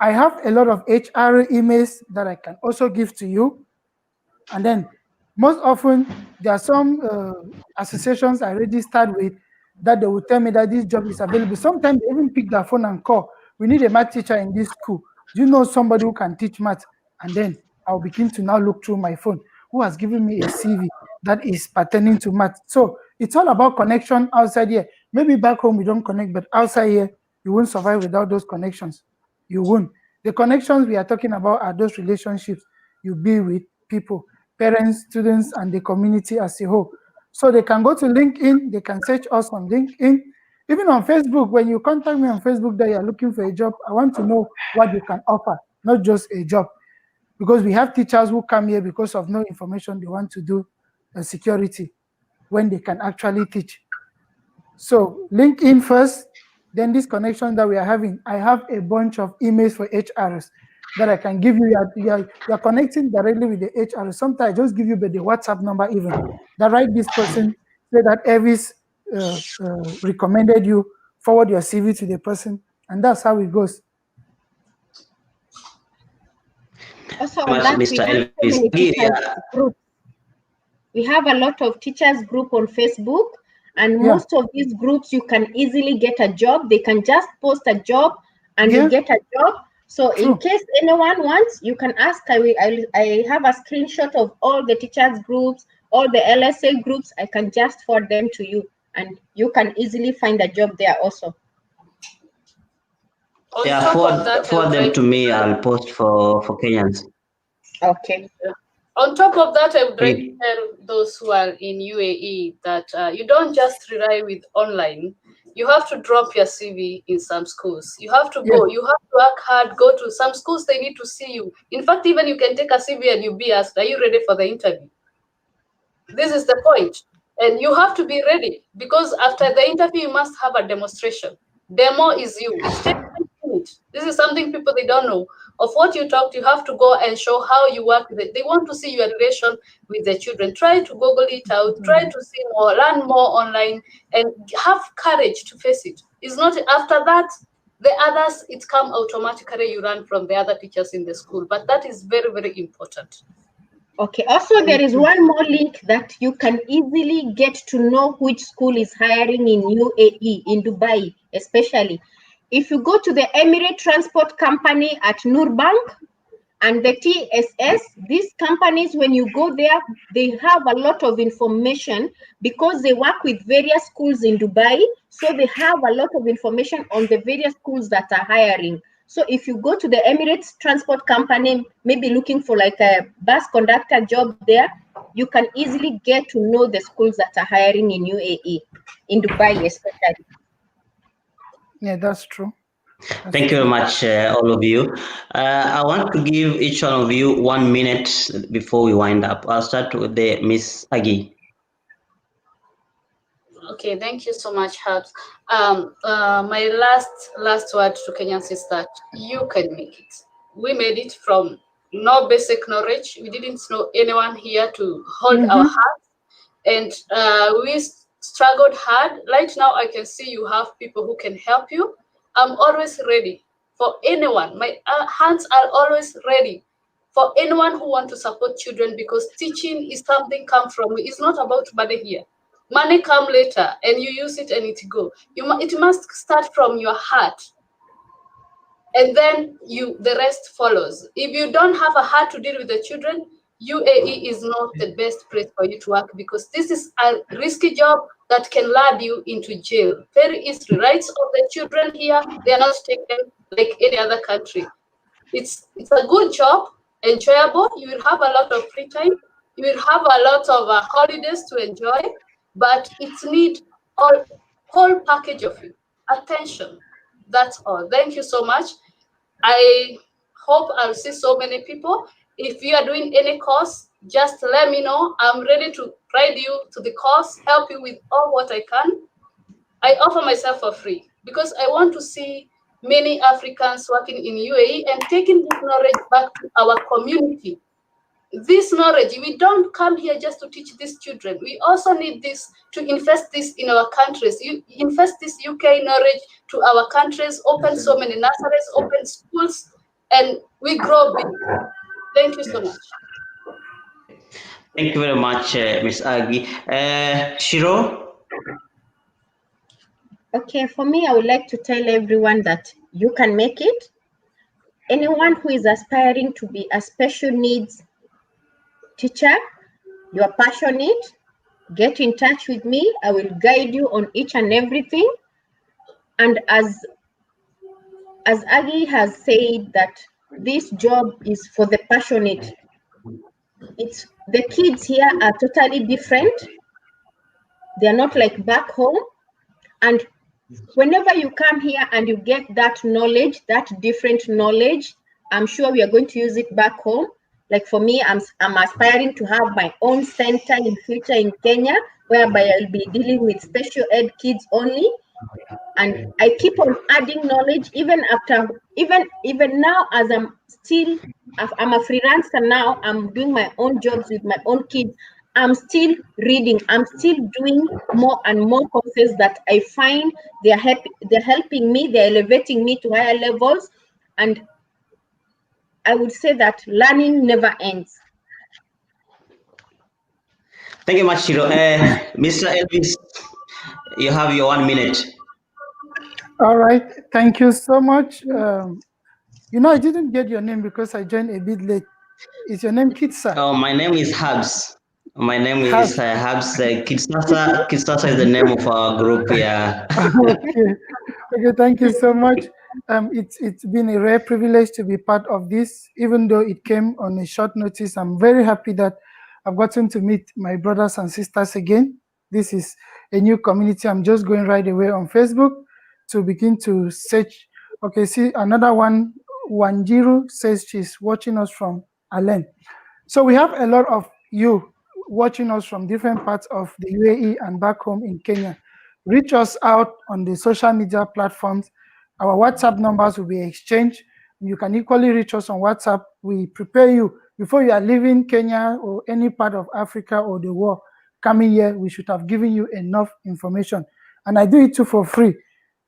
S3: I have a lot of HR emails that I can also give to you. And then most often, there are some associations I registered with that they will tell me that this job is available. Sometimes they even pick their phone and call. We need a math teacher in this school. Do you know somebody who can teach math? And then I'll begin to now look through my phone. Who has given me a CV that is pertaining to math? So it's all about connection outside here. Maybe back home we don't connect, but outside here, you won't survive without those connections. You won't. The connections we are talking about are those relationships you build with people, parents, students, and the community as a whole. So they can go to LinkedIn, they can search us on LinkedIn. Even on Facebook, when you contact me on Facebook that you're looking for a job, I want to know what you can offer, not just a job. Because we have teachers who come here because of no information, they want to do security when they can actually teach. So LinkedIn first, then this connection that we are having. I have a bunch of emails for HRs that I can give you. You're connecting directly with the HR. Sometimes I just give you the WhatsApp number even. That right, this person say that Elvis recommended you, forward your CV to the person, and that's how it goes.
S2: Also on that, we
S1: Mr.
S2: have so
S1: Elvis.
S2: many teachers
S1: Yeah.
S2: groups. We have a lot of teachers group on Facebook, and most of these groups you can easily get a job. They can just post a job and you get a job. So in case anyone wants, you can ask. I have a screenshot of all the teachers groups, all the LSA groups. I can just forward them to you, and you can easily find a job there also.
S1: Yeah, forward them to me. I'll post for Kenyans.
S2: Okay.
S4: On top of that, I would like to tell those who are in UAE that you don't just rely with online. You have to drop your CV in some schools. You have to go. You have to work hard. Go to some schools. They need to see you. In fact, even you can take a CV and you be asked, "Are you ready for the interview?" This is the point. And you have to be ready, because after the interview, you must have a demonstration. Demo is you. It takes 20 minutes. This is something people, they don't know. Of what you talked, you have to go and show how you work with it. They want to see your relation with the children. Try to Google it out. Try to see more, learn more online, and have courage to face it. It's not after that, the others, it come automatically. You run from the other teachers in the school. But that is very, very important.
S2: Okay, also there is one more link that you can easily get to know which school is hiring in UAE, in Dubai especially. If you go to the Emirate Transport Company at Nurbank and the TSS, these companies, when you go there, they have a lot of information because they work with various schools in Dubai. So they have a lot of information on the various schools that are hiring. So if you go to the Emirates Transport Company, maybe looking for like a bus conductor job there, you can easily get to know the schools that are hiring in UAE, in Dubai especially.
S3: Yeah, that's true.
S1: Thank you very much, all of you. I want to give each one of you 1 minute before we wind up. I'll start with the Miss Agi.
S4: Okay, thank you so much, Habs. My last word to Kenyans is that you can make it. We made it from no basic knowledge. We didn't know anyone here to hold our hands, and we struggled hard. Right now, I can see you have people who can help you. I'm always ready for anyone. My hands are always ready for anyone who want to support children, because teaching is something come from. It's not about money here. Money come later, and you use it and it go. It must start from your heart, and then the rest follows. If you don't have a heart to deal with the children, UAE is not the best place for you to work, because this is a risky job that can lead you into jail very easily. Rights of the children here, they are not taken like any other country. It's a good job, enjoyable. You will have a lot of free time. You will have a lot of holidays to enjoy, but it needs whole package of you. Attention. That's all. Thank you so much. I hope I'll see so many people. If you are doing any course, just let me know. I'm ready to guide you to the course, help you with all what I can. I offer myself for free because I want to see many Africans working in UAE and taking this knowledge back to our community. This knowledge, we don't come here just to teach these children. We also need this to invest this in our countries. You invest this UK knowledge to our countries, open so many nurseries, open schools, and we grow big. Thank you so much.
S1: Thank you very much, Ms. Agi. Shiro?
S2: Okay, for me, I would like to tell everyone that you can make it. Anyone who is aspiring to be a special needs teacher, you are passionate, get in touch with me. I will guide you on each and everything. And as Agi has said, that this job is for the passionate. It's the kids here are totally different. They're not like back home. And whenever you come here and you get that knowledge, that different knowledge, I'm sure we are going to use it back home. Like for me, I'm aspiring to have my own center in future in Kenya, whereby I'll be dealing with special ed kids only. And I keep on adding knowledge even now, as I'm a freelancer now. I'm doing my own jobs with my own kids. I'm still reading. I'm still doing more and more courses that I find they're helping me. They're elevating me to higher levels. And I would say that learning never ends.
S1: Thank you much, Shiro. Mr. Elvis, you have your 1 minute.
S3: All right, thank you so much. I didn't get your name because I joined a bit late. Is your name Kitsa?
S1: Oh, my name is Habs. My name is Habs. Kitsasa is the name of our group. Yeah.
S3: Okay, thank you so much. It's been a rare privilege to be part of this, even though it came on a short notice. I'm very happy that I've gotten to meet my brothers and sisters again. This is a new community. I'm just going right away on Facebook to begin to search. Okay, see another one. Wanjiru says she's watching us from Alen. So we have a lot of you watching us from different parts of the UAE and back home in Kenya. Reach us out on the social media platforms. Our WhatsApp numbers will be exchanged. You can equally reach us on WhatsApp. We prepare you before you are leaving Kenya or any part of Africa or the world. Coming here, we should have given you enough information. And I do it too for free.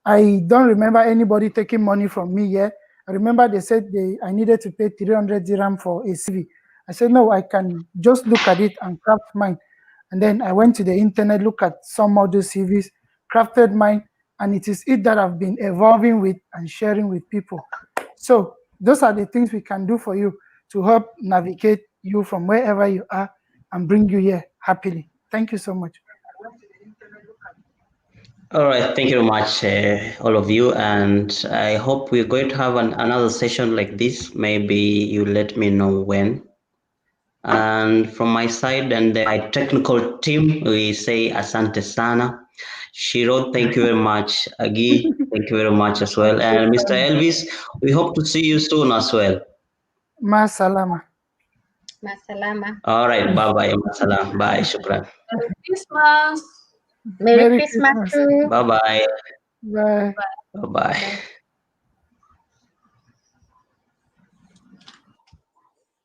S3: I don't remember anybody taking money from me here. I remember they said I needed to pay 300 dirham for a CV. I said, no, I can just look at it and craft mine. And then I went to the internet, look at some of those CVs, crafted mine, and it is it that I've been evolving with and sharing with people. So those are the things we can do for you to help navigate you from wherever you are and bring you here happily. Thank you so much.
S1: All right, thank you very much, all of you, and I hope we're going to have another session like this. Maybe you let me know when. And from my side and my technical team, we say asante sana. Shiro, thank you very much. Agi, thank you very much as well. And Mr. Elvis, we hope to see you soon as well.
S3: Ma salama.
S2: Masalama.
S1: All right, bye-bye. Masalam. Bye, shukran.
S4: Merry Christmas.
S2: Merry Christmas.
S3: Christmas.
S1: Bye-bye.
S3: Bye.
S1: Bye-bye.